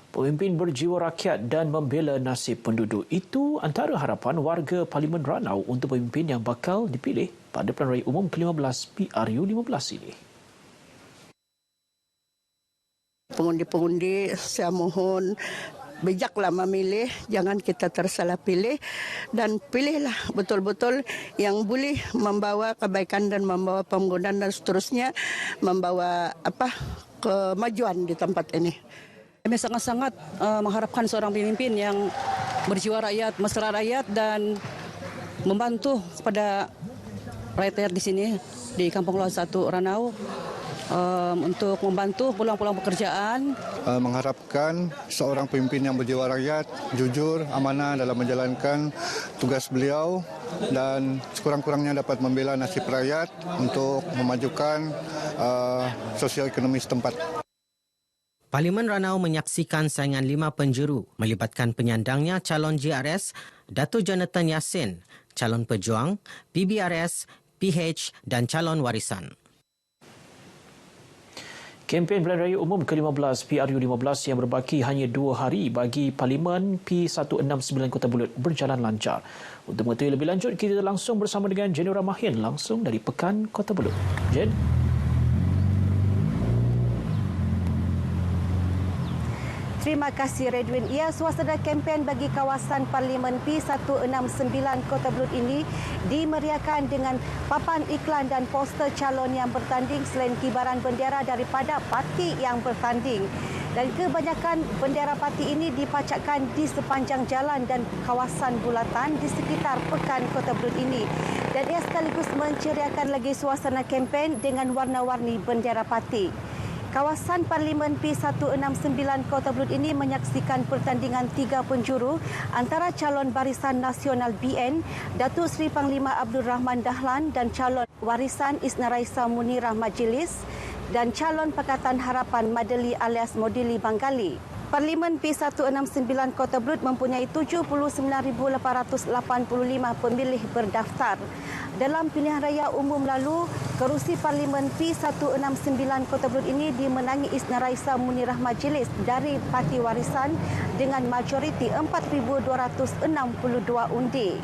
Pemimpin berjiwa rakyat dan membela nasib penduduk itu antara harapan warga Parlimen Ranau untuk pemimpin yang bakal dipilih pada pilihan raya umum ke-15 PRU 15 ini. Pengundi-pengundi, saya mohon bijaklah memilih, jangan kita tersalah pilih dan pilihlah betul-betul yang boleh membawa kebaikan dan membawa pembangunan dan seterusnya membawa kemajuan di tempat ini. Kami sangat-sangat mengharapkan seorang pemimpin yang berjiwa rakyat, mesra rakyat dan membantu kepada rakyat di sini di Kampung Lohan 1 Ranau untuk membantu pulang-pulang pekerjaan. Mengharapkan seorang pemimpin yang berjiwa rakyat, jujur, amanah dalam menjalankan tugas beliau dan sekurang-kurangnya dapat membela nasib rakyat untuk memajukan sosial ekonomi setempat. Parlimen Ranau menyaksikan saingan 5 penjuru melibatkan penyandangnya calon GRS, Dato' Jonathan Yassin, calon pejuang, PBRS, PH dan calon warisan. Kempen pilihan raya umum ke-15 PRU 15 yang berbaki hanya 2 hari bagi Parlimen P169 Kota Belud berjalan lancar. Untuk mengetahui lebih lanjut, kita langsung bersama dengan Jenora Mahin langsung dari Pekan Kota Belud. Jen. Terima kasih Redwin. Ya, suasana kempen bagi kawasan Parlimen P169 Kota Belud ini dimeriahkan dengan papan iklan dan poster calon yang bertanding selain kibaran bendera daripada parti yang bertanding. Dan kebanyakan bendera parti ini dipacakkan di sepanjang jalan dan kawasan bulatan di sekitar pekan Kota Belud ini. Dan ia sekaligus menceriakan lagi suasana kempen dengan warna-warni bendera parti. Kawasan Parlimen P169 Kota Belud ini menyaksikan pertandingan 3 penjuru antara calon Barisan Nasional BN, Datuk Seri Panglima Abdul Rahman Dahlan dan calon Warisan Isna Raisa Munirah Majlis dan calon Pakatan Harapan Madeli alias Modili Banggali. Parlimen P169 Kota Belud mempunyai 79,885 pemilih berdaftar. Dalam pilihan raya umum lalu, kerusi Parlimen P169 Kota Belud ini dimenangi Isna Raisa Munirah Majlis dari Parti Warisan dengan majoriti 4,262 undi.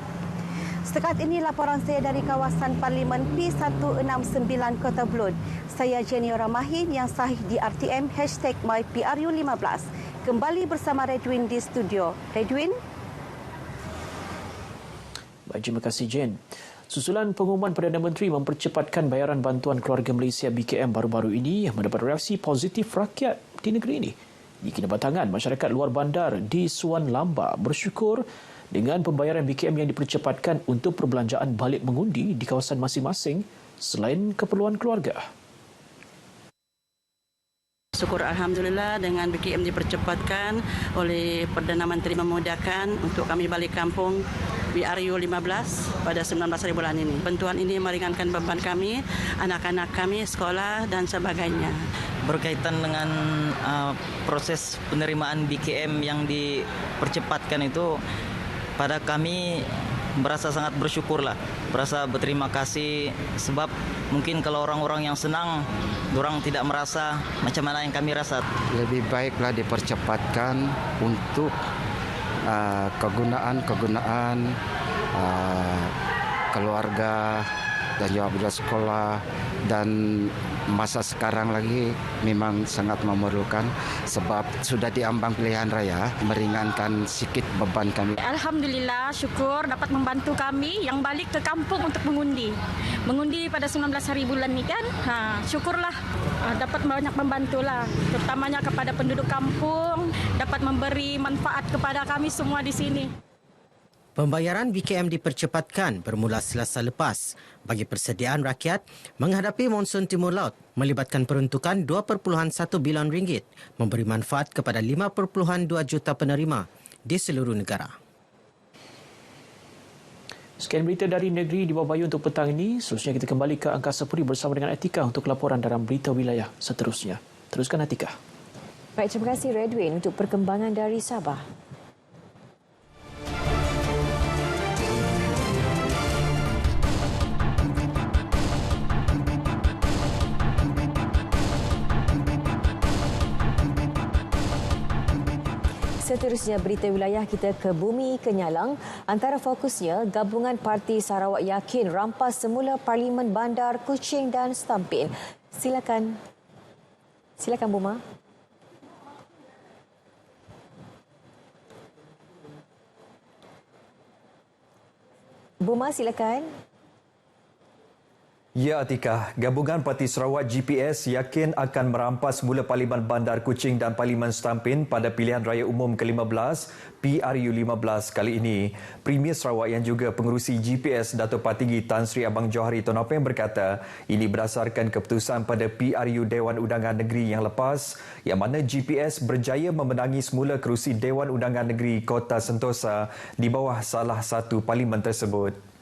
Setakat ini laporan saya dari kawasan Parlimen P169 Kota Belud. Saya Jenny Ramahin yang sahih di RTM #MyPRU15. Kembali bersama Redwin di studio. Redwin? Baik, terima kasih Jen. Susulan pengumuman Perdana Menteri mempercepatkan bayaran bantuan keluarga Malaysia BKM baru-baru ini yang mendapat reaksi positif rakyat di negeri ini. Di Kinabatangan, masyarakat luar bandar di Suan Lamba bersyukur dengan pembayaran BKM yang dipercepatkan untuk perbelanjaan balik mengundi di kawasan masing-masing selain keperluan keluarga. Syukur Alhamdulillah dengan BKM dipercepatkan oleh Perdana Menteri memudahkan untuk kami balik kampung BRU 15 pada 19 hari bulan ini. Bantuan ini meringankan beban kami, anak-anak kami, sekolah dan sebagainya. Berkaitan dengan proses penerimaan BKM yang dipercepatkan itu, pada kami merasa sangat bersyukurlah, merasa berterima kasih sebab mungkin kalau orang-orang yang senang, orang tidak merasa macam mana yang kami rasa. Lebih baiklah dipercepatkan untuk kegunaan keluarga dan juga bila sekolah, dan masa sekarang lagi memang sangat memerlukan sebab sudah diambang pilihan raya, meringankan sikit beban kami. Alhamdulillah, syukur dapat membantu kami yang balik ke kampung untuk mengundi pada 19 hari bulan ni kan. Syukurlah dapat banyak membantulah, terutamanya kepada penduduk kampung, dapat memberi manfaat kepada kami semua di sini. Pembayaran BKM dipercepatkan bermula Selasa lepas bagi persediaan rakyat menghadapi monsun Timur Laut melibatkan peruntukan 2.1 bilion ringgit memberi manfaat kepada 5.2 juta penerima di seluruh negara. Sekian berita dari negeri di bawah bayu untuk petang ini. Seterusnya kita kembali ke Angkasa Puri bersama dengan Atika untuk laporan dalam berita wilayah seterusnya. Teruskan Atika. Baik, terima kasih Redwin untuk perkembangan dari Sabah. Seterusnya berita wilayah kita ke Bumi Kenyalang. Antara fokusnya, gabungan Parti Sarawak yakin rampas semula Parlimen Bandar Kuching dan Stampin. Silakan Buma. Buma, silakan. Ya, Atika. Gabungan Parti Sarawak GPS yakin akan merampas semula Parlimen Bandar Kuching dan Parlimen Stampin pada pilihan raya umum ke-15 PRU 15 kali ini. Premier Sarawak yang juga pengerusi GPS Dato' Patinggi Tan Sri Abang Johari Tun Apeng berkata ini berdasarkan keputusan pada PRU Dewan Undangan Negeri yang lepas yang mana GPS berjaya memenangi semula kerusi Dewan Undangan Negeri Kota Sentosa di bawah salah satu parlimen tersebut.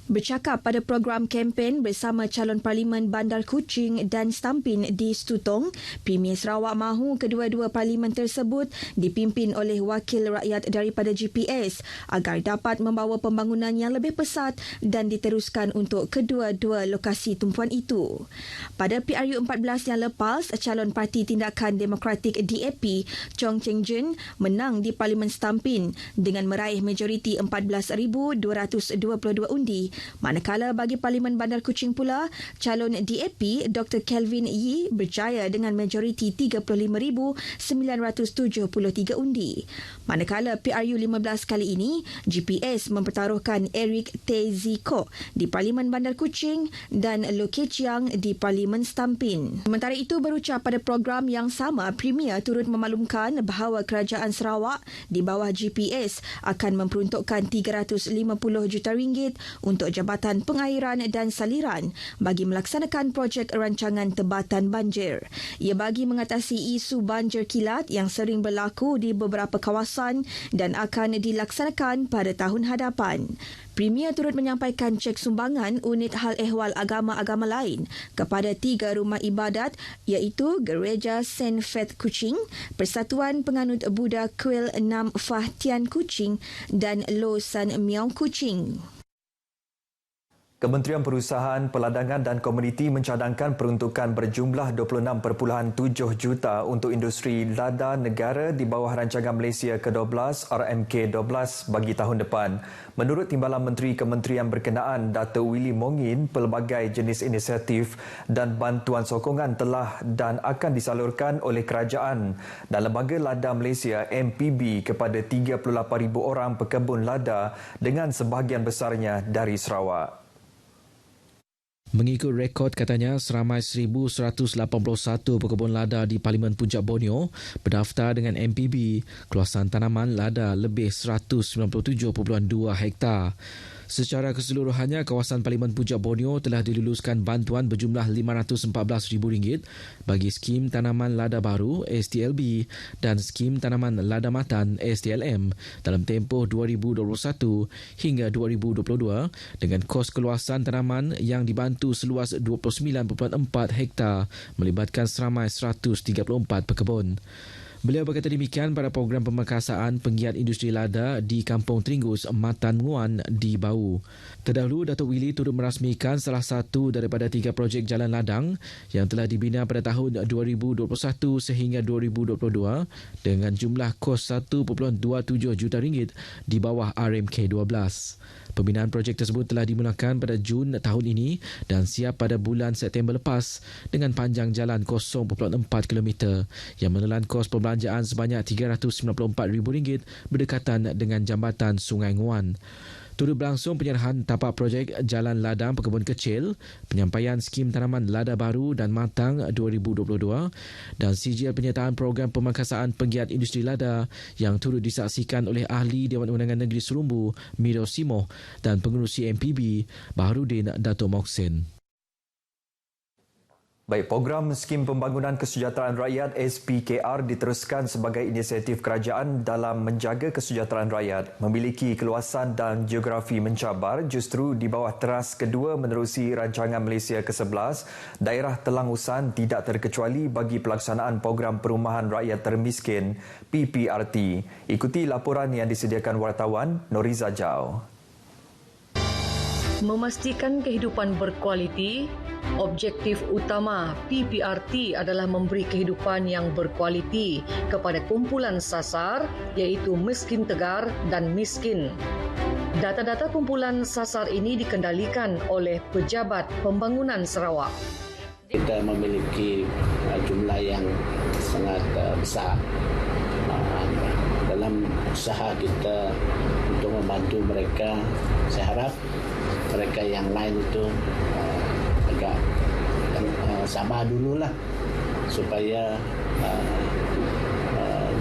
Bercakap pada program kempen bersama calon Parlimen Bandar Kuching dan Stampin di Stutong, Premier Sarawak mahu kedua-dua parlimen tersebut dipimpin oleh wakil rakyat daripada GPS agar dapat membawa pembangunan yang lebih pesat dan diteruskan untuk kedua-dua lokasi tumpuan itu. Pada PRU 14 yang lepas, calon Parti Tindakan Demokratik DAP, Chong Cheng Jun, menang di Parlimen Stampin dengan meraih majoriti 14,222 undi Manakala bagi Parlimen Bandar Kuching pula, calon DAP Dr. Kelvin Yee berjaya dengan majoriti 35,973 undi. Manakala PRU 15 kali ini, GPS mempertaruhkan Eric Teziko di Parlimen Bandar Kuching dan Low Kee Chiang di Parlimen Stampin. Sementara itu, berucap pada program yang sama, Premier turut memaklumkan bahawa Kerajaan Sarawak di bawah GPS akan memperuntukkan 350 juta ringgit untuk Jabatan Pengairan dan Saliran bagi melaksanakan projek rancangan tebatan banjir. Ia bagi mengatasi isu banjir kilat yang sering berlaku di beberapa kawasan dan akan dilaksanakan pada tahun hadapan. Premier turut menyampaikan cek sumbangan unit hal ehwal agama-agama lain kepada 3 rumah ibadat iaitu Gereja Saint Faith Kuching, Persatuan Penganut Buddha Kuil 6 Fah Tian Kuching dan Lo San Miao Kuching. Kementerian Perusahaan, Peladangan dan Komuniti mencadangkan peruntukan berjumlah 26.7 juta untuk industri lada negara di bawah Rancangan Malaysia ke-12 RMK-12 bagi tahun depan. Menurut Timbalan Menteri Kementerian berkenaan, Dato' Willy Mongin, pelbagai jenis inisiatif dan bantuan sokongan telah dan akan disalurkan oleh kerajaan dan Lembaga Lada Malaysia MPB kepada 38,000 orang pekebun lada dengan sebahagian besarnya dari Sarawak. Mengikut rekod katanya, seramai 1,181 pekebun lada di Parlimen Puncak Borneo berdaftar dengan MPB, keluasan tanaman lada lebih 197.2 hektar. Secara keseluruhannya, kawasan Parlimen Puncak Borneo telah diluluskan bantuan berjumlah RM514,000 bagi skim tanaman lada baru STLB dan skim tanaman lada matan STLM dalam tempoh 2021 hingga 2022 dengan kos keluasan tanaman yang dibantu seluas 29.4 hektar melibatkan seramai 134 pekebun. Beliau berkata demikian pada program pemerkasaan penggiat industri lada di Kampung Tringgus, Matan Nguan di Bau. Terdahulu, Dato' Willy turut merasmikan salah satu daripada 3 projek jalan ladang yang telah dibina pada tahun 2021 sehingga 2022 dengan jumlah kos RM1.27 juta di bawah RMK-12. Pembinaan projek tersebut telah dimulakan pada Jun tahun ini dan siap pada bulan September lepas dengan panjang jalan 0.4 km yang menelan kos perbelanjaan sebanyak RM394,000 berdekatan dengan jambatan Sungai Nguan. Turut berlangsung penyerahan tapak projek Jalan Ladang Pekebun Kecil, penyampaian skim tanaman lada baru dan matang 2022 dan sijil penyertaan program pemerkasaan penggiat industri lada yang turut disaksikan oleh Ahli Dewan Undangan Negeri Serumbu, Miro Simoh dan pengerusi MPB, Baharudin Dato' Moksin. Baik, program Skim Pembangunan Kesejahteraan Rakyat SPKR diteruskan sebagai inisiatif kerajaan dalam menjaga kesejahteraan rakyat. Memiliki keluasan dan geografi mencabar justru di bawah teras kedua menerusi Rancangan Malaysia ke-11, daerah Telang Usan tidak terkecuali bagi pelaksanaan program Perumahan Rakyat Termiskin PPRT. Ikuti laporan yang disediakan wartawan Noriza Jau. Memastikan kehidupan berkualiti, objektif utama PPRT adalah memberi kehidupan yang berkualiti kepada kumpulan sasar iaitu miskin tegar dan miskin. Data-data kumpulan sasar ini dikendalikan oleh Pejabat Pembangunan Sarawak. Kita memiliki jumlah yang sangat besar dalam usaha kita untuk membantu mereka. Saya harap mereka yang lain itu agak sabar dululah supaya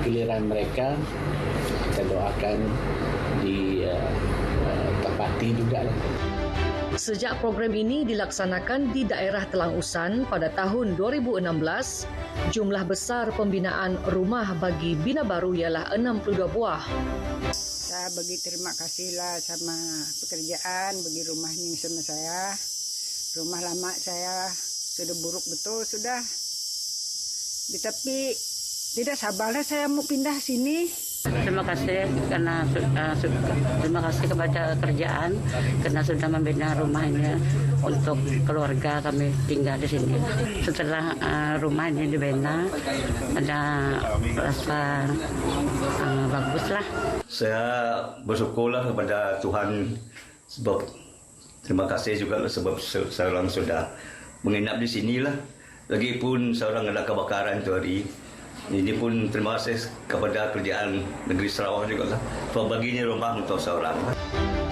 giliran mereka kita doakan ditepati juga lah. Sejak program ini dilaksanakan di daerah Telang Usan pada tahun 2016, jumlah besar pembinaan rumah bagi bina baru ialah 62 buah. Saya bagi terima kasihlah sama pekerjaan bagi rumah ini sama saya. Rumah lama saya sudah buruk betul sudah. Tapi tidak sabarlah saya mau pindah sini. Terima kasih karena terima kasih kepada kerajaan karena sudah membina rumah ini untuk keluarga kami tinggal di sini. Setelah rumah ini dibina ada rasa baguslah. Saya bersyukurlah kepada Tuhan sebab Terima kasih juga sebab seorang sudah menginap di sinilah. Lagipun seorang ada kebakaran itu hari. Ini pun terima kasih kepada Kerajaan Negeri Sarawak juga lah. Sebab baginya rumah untuk seorang.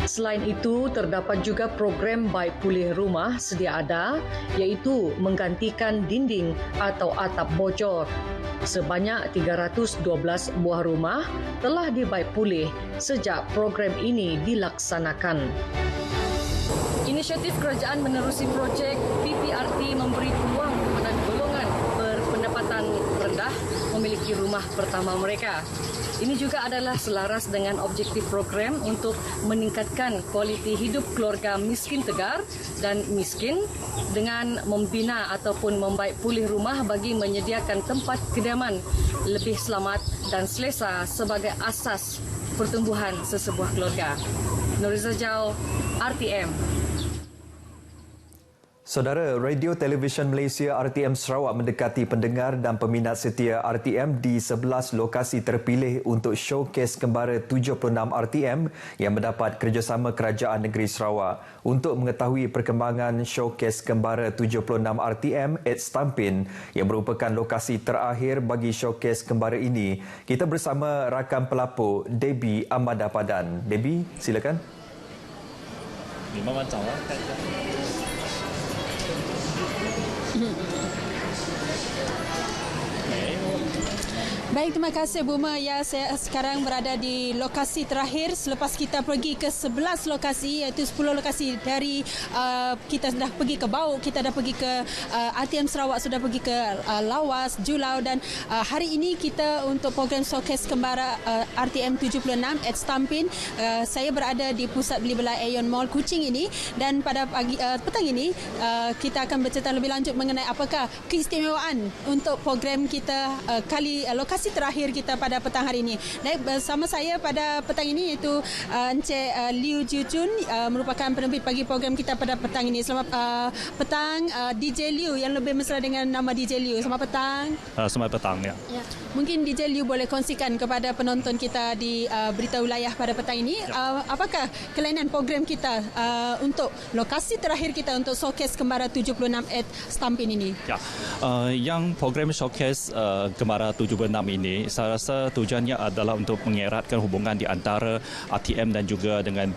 Selain itu, terdapat juga program baik pulih rumah sedia ada, iaitu menggantikan dinding atau atap bocor. Sebanyak 312 buah rumah telah dibaik pulih sejak program ini dilaksanakan. Inisiatif kerajaan menerusi projek PPRT memberi peluang kepada golongan berpendapatan rendah memiliki rumah pertama mereka. Ini juga adalah selaras dengan objektif program untuk meningkatkan kualiti hidup keluarga miskin tegar dan miskin dengan membina ataupun membaik pulih rumah bagi menyediakan tempat kediaman lebih selamat dan selesa sebagai asas pertumbuhan sesebuah keluarga. Nuriza Jau, RTM. Saudara, Radio Televisyen Malaysia RTM Sarawak mendekati pendengar dan peminat setia RTM di 11 lokasi terpilih untuk showcase kembara 76 RTM yang mendapat kerjasama Kerajaan Negeri Sarawak. Untuk mengetahui perkembangan showcase kembara 76 RTM at Stampin yang merupakan lokasi terakhir bagi showcase kembara ini, kita bersama rakan pelapor Debbie Amada Padan. Debbie, silakan. Baik, terima kasih Buma. Ya, saya sekarang berada di lokasi terakhir selepas kita pergi ke 11 lokasi, iaitu 10 lokasi dari kita sudah pergi ke Bauk, kita dah pergi ke RTM Sarawak, sudah pergi ke Lawas, Julau dan hari ini kita untuk program showcase kembara RTM 76 at Stampin. Saya berada di pusat beli belai Aeon Mall Kuching ini dan pada petang ini kita akan bercerita lebih lanjut mengenai apakah keistimewaan untuk program kita lokasi terakhir kita pada petang hari ini. Dan bersama saya pada petang ini iaitu Encik Liu Jujun, merupakan penerbit bagi program kita pada petang ini. Selamat petang DJ Liu yang lebih mesra dengan nama DJ Liu. Selamat petang. Selamat petang ya. Mungkin DJ Liu boleh kongsikan kepada penonton kita di Berita Wilayah pada petang ini apakah kelainan program kita untuk lokasi terakhir kita untuk showcase kembara 76 at Stampin ini. Ya. Yang program showcase kembara 76 ini saya rasa tujuannya adalah untuk mengeratkan hubungan di antara RTM dan juga dengan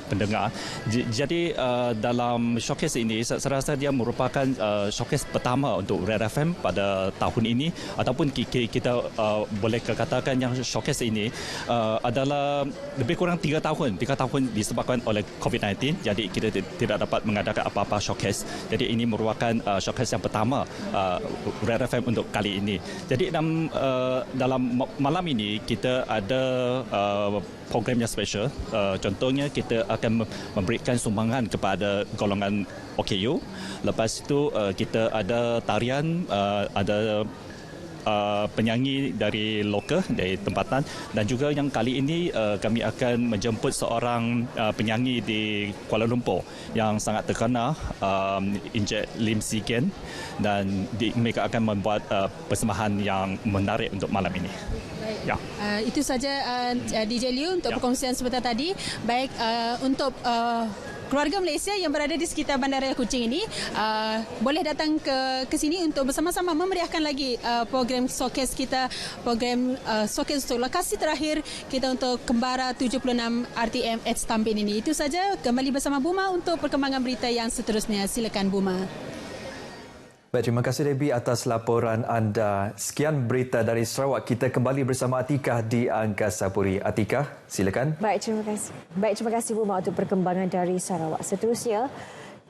pendengar. Jadi dalam showcase ini saya rasa dia merupakan showcase pertama untuk Red FM pada tahun ini ataupun kita boleh katakan yang showcase ini adalah lebih kurang 3 tahun disebabkan oleh COVID-19. Jadi kita tidak dapat mengadakan apa-apa showcase. Jadi ini merupakan showcase yang pertama Red FM untuk kali ini. Jadi dalam malam ini kita ada program yang special. Contohnya kita akan memberikan sumbangan kepada golongan OKU. Lepas itu kita ada tarian, ada penyanyi dari lokal, dari tempatan dan juga yang kali ini kami akan menjemput seorang penyanyi di Kuala Lumpur yang sangat terkenal, Encik Lim Si Ken, dan mereka akan membuat persembahan yang menarik untuk malam ini. Ya. Itu saja DJ Liu untuk perkongsian sebentar tadi. Baik, untuk keluarga Malaysia yang berada di sekitar Bandaraya Kuching ini boleh datang ke sini untuk bersama-sama memeriahkan lagi program showcase kita, program showcase untuk lokasi terakhir kita untuk kembara 76 RTM at Stampin ini. Itu saja, kembali bersama Buma untuk perkembangan berita yang seterusnya. Silakan Buma. Baik, terima kasih Debbie atas laporan anda. Sekian berita dari Sarawak. Kita kembali bersama Atikah di Angkasa Puri. Atikah, silakan. Baik, terima kasih Buma untuk perkembangan dari Sarawak. Seterusnya,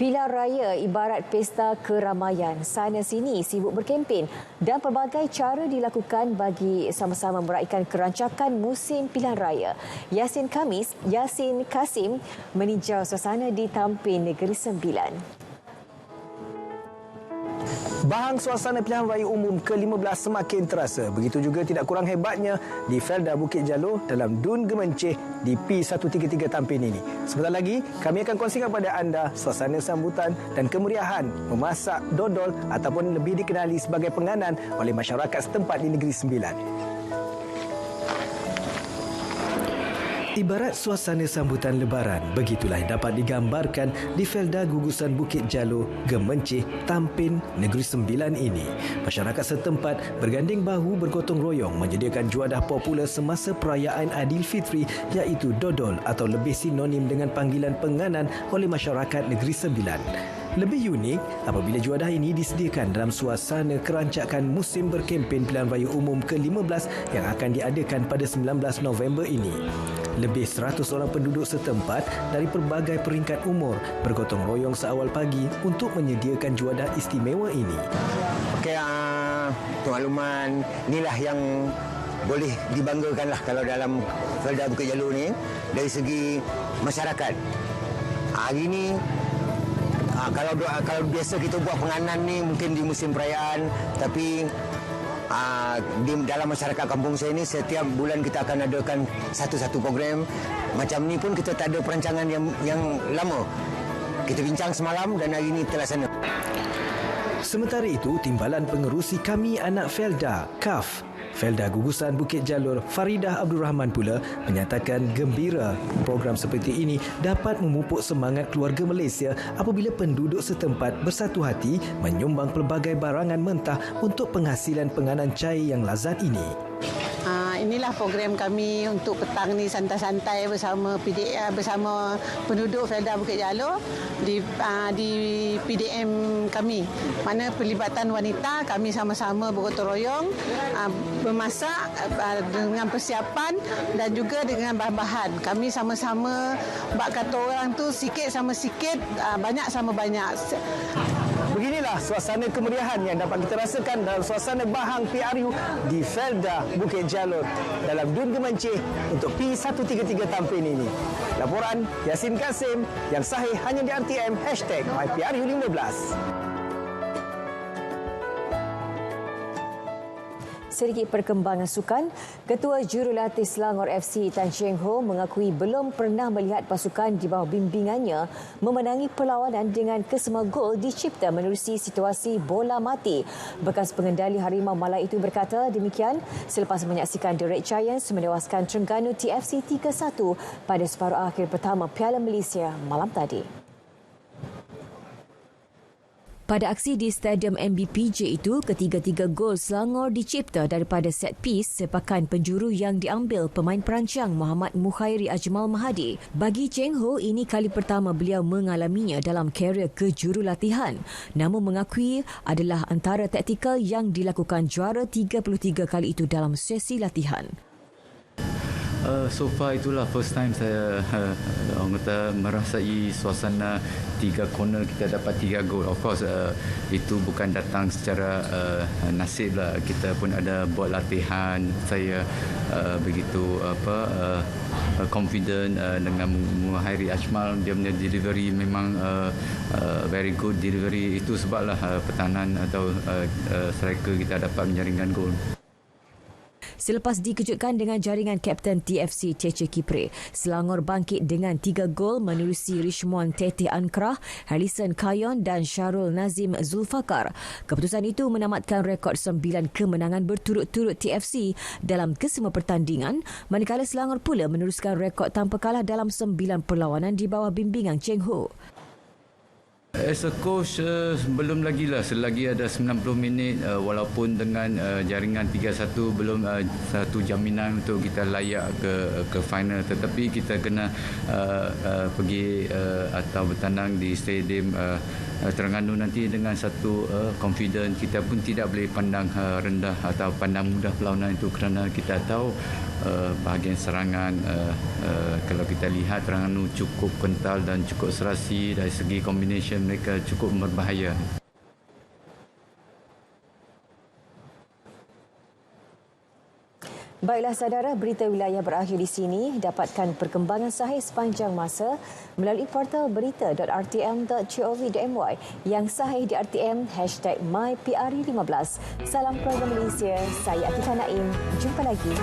Pilihan Raya ibarat pesta keramaian. Sana sini sibuk berkempen dan pelbagai cara dilakukan bagi sama-sama meraihkan kerancakan musim pilihan raya. Yasin Kasim meninjau suasana di Tampin Negeri Sembilan. Bahang suasana pilihan raya umum ke-15 semakin terasa. Begitu juga tidak kurang hebatnya di Felda Bukit Jalur dalam Dun Gemenceh di P133 Tampin ini. Sebentar lagi, kami akan kongsikan kepada anda suasana sambutan dan kemeriahan memasak dodol ataupun lebih dikenali sebagai penganan oleh masyarakat setempat di Negeri Sembilan. Ibarat suasana sambutan lebaran, begitulah yang dapat digambarkan di Felda Gugusan Bukit Jalur, Gemencih, Tampin, Negeri Sembilan ini. Masyarakat setempat berganding bahu bergotong royong menyediakan juadah popular semasa perayaan Aidilfitri iaitu dodol atau lebih sinonim dengan panggilan penganan oleh masyarakat Negeri Sembilan. Lebih unik apabila juadah ini disediakan dalam suasana kerancakan musim berkempen Pilihan Raya Umum ke-15 yang akan diadakan pada 19 November ini. Lebih 100 orang penduduk setempat dari pelbagai peringkat umur bergotong royong seawal pagi untuk menyediakan juadah istimewa ini. Okey, makluman inilah yang boleh dibanggakanlah kalau dalam Felda Bukit Jalur ni dari segi masyarakat. Hari ini kalau biasa kita buat penganan ni mungkin di musim perayaan, tapi di dalam masyarakat kampung saya ni setiap bulan kita akan adakan satu-satu program. Macam ni pun kita tak ada perancangan yang lama. Kita bincang semalam dan hari ini terlaksana. Sementara itu, Timbalan Pengerusi Kami Anak Felda, KAF, Felda Gugusan Bukit Jalur, Faridah Abdul Rahman pula menyatakan gembira program seperti ini dapat memupuk semangat keluarga Malaysia apabila penduduk setempat bersatu hati menyumbang pelbagai barangan mentah untuk penghasilan penganan cair yang lazat ini. Inilah program kami untuk petang ni santai-santai bersama bersama penduduk Felda Bukit Jalur di PDM kami. Mana pelibatan wanita, kami sama-sama bergotong royong memasak dengan persiapan dan juga dengan bahan-bahan. Kami sama-sama bak kata orang tu sikit sama sikit, banyak sama banyak. Beginilah suasana kemeriahan yang dapat kita rasakan dalam suasana bahang PRU di Felda Bukit Jalur dalam Dun Gemencih untuk P133 Tampin ini. Laporan Yasin Kasim yang sahih hanya di RTM #MyPRU15. Sedikit perkembangan sukan, Ketua Jurulatih Selangor FC Tan Cheng Ho mengakui belum pernah melihat pasukan di bawah bimbingannya memenangi perlawanan dengan kesemua gol dicipta menerusi situasi bola mati. Bekas pengendali Harimau Malaya itu berkata demikian selepas menyaksikan The Red Giants menewaskan Terengganu TFC 3-1 pada separuh akhir pertama Piala Malaysia malam tadi. Pada aksi di Stadium MBPJ itu, ketiga-tiga gol Selangor dicipta daripada set piece sepakan penjuru yang diambil pemain perancang Muhammad Mukhairi Ajmal Mahadi. Bagi Cheng Ho, ini kali pertama beliau mengalaminya dalam karier kejurulatihan. Namun mengakui adalah antara taktikal yang dilakukan juara 33 kali itu dalam sesi latihan. So far itulah first time saya orang kata merasai suasana 3 corner kita dapat 3 gol. Of course itu bukan datang secara nasib lah. Kita pun ada buat latihan. Saya begitu confident dengan Muhairi Ajmal. Dia punya delivery memang very good delivery. Itu sebablah pertahanan atau striker kita dapat menjaringkan gol. Selepas dikejutkan dengan jaringan Kapten TFC Cece Kipre, Selangor bangkit dengan 3 gol menerusi Rishmon Tete Ankrah, Harrison Kayon dan Syarul Nazim Zulfakar. Keputusan itu menamatkan rekod 9 kemenangan berturut-turut TFC dalam kesemua pertandingan, manakala Selangor pula meneruskan rekod tanpa kalah dalam 9 perlawanan di bawah bimbingan Cheng Ho. As a coach, belum lagi lah. Selagi ada 90 minit, walaupun dengan jaringan 3-1, belum satu jaminan untuk kita layak ke final. Tetapi kita kena pergi atau bertandang di stadium Terengganu nanti dengan satu confident. Kita pun tidak boleh pandang rendah atau pandang mudah perlawanan itu kerana kita tahu bahagian serangan kalau kita lihat Terengganu cukup kental dan cukup serasi. Dari segi combination mereka cukup berbahaya. Baiklah saudara, berita wilayah berakhir di sini. Dapatkan perkembangan sahih sepanjang masa melalui portal berita.rtm.gov.my yang sahih di RTM #MyPRU15. Salam keluarga Malaysia. Saya Atika Naim. Jumpa lagi.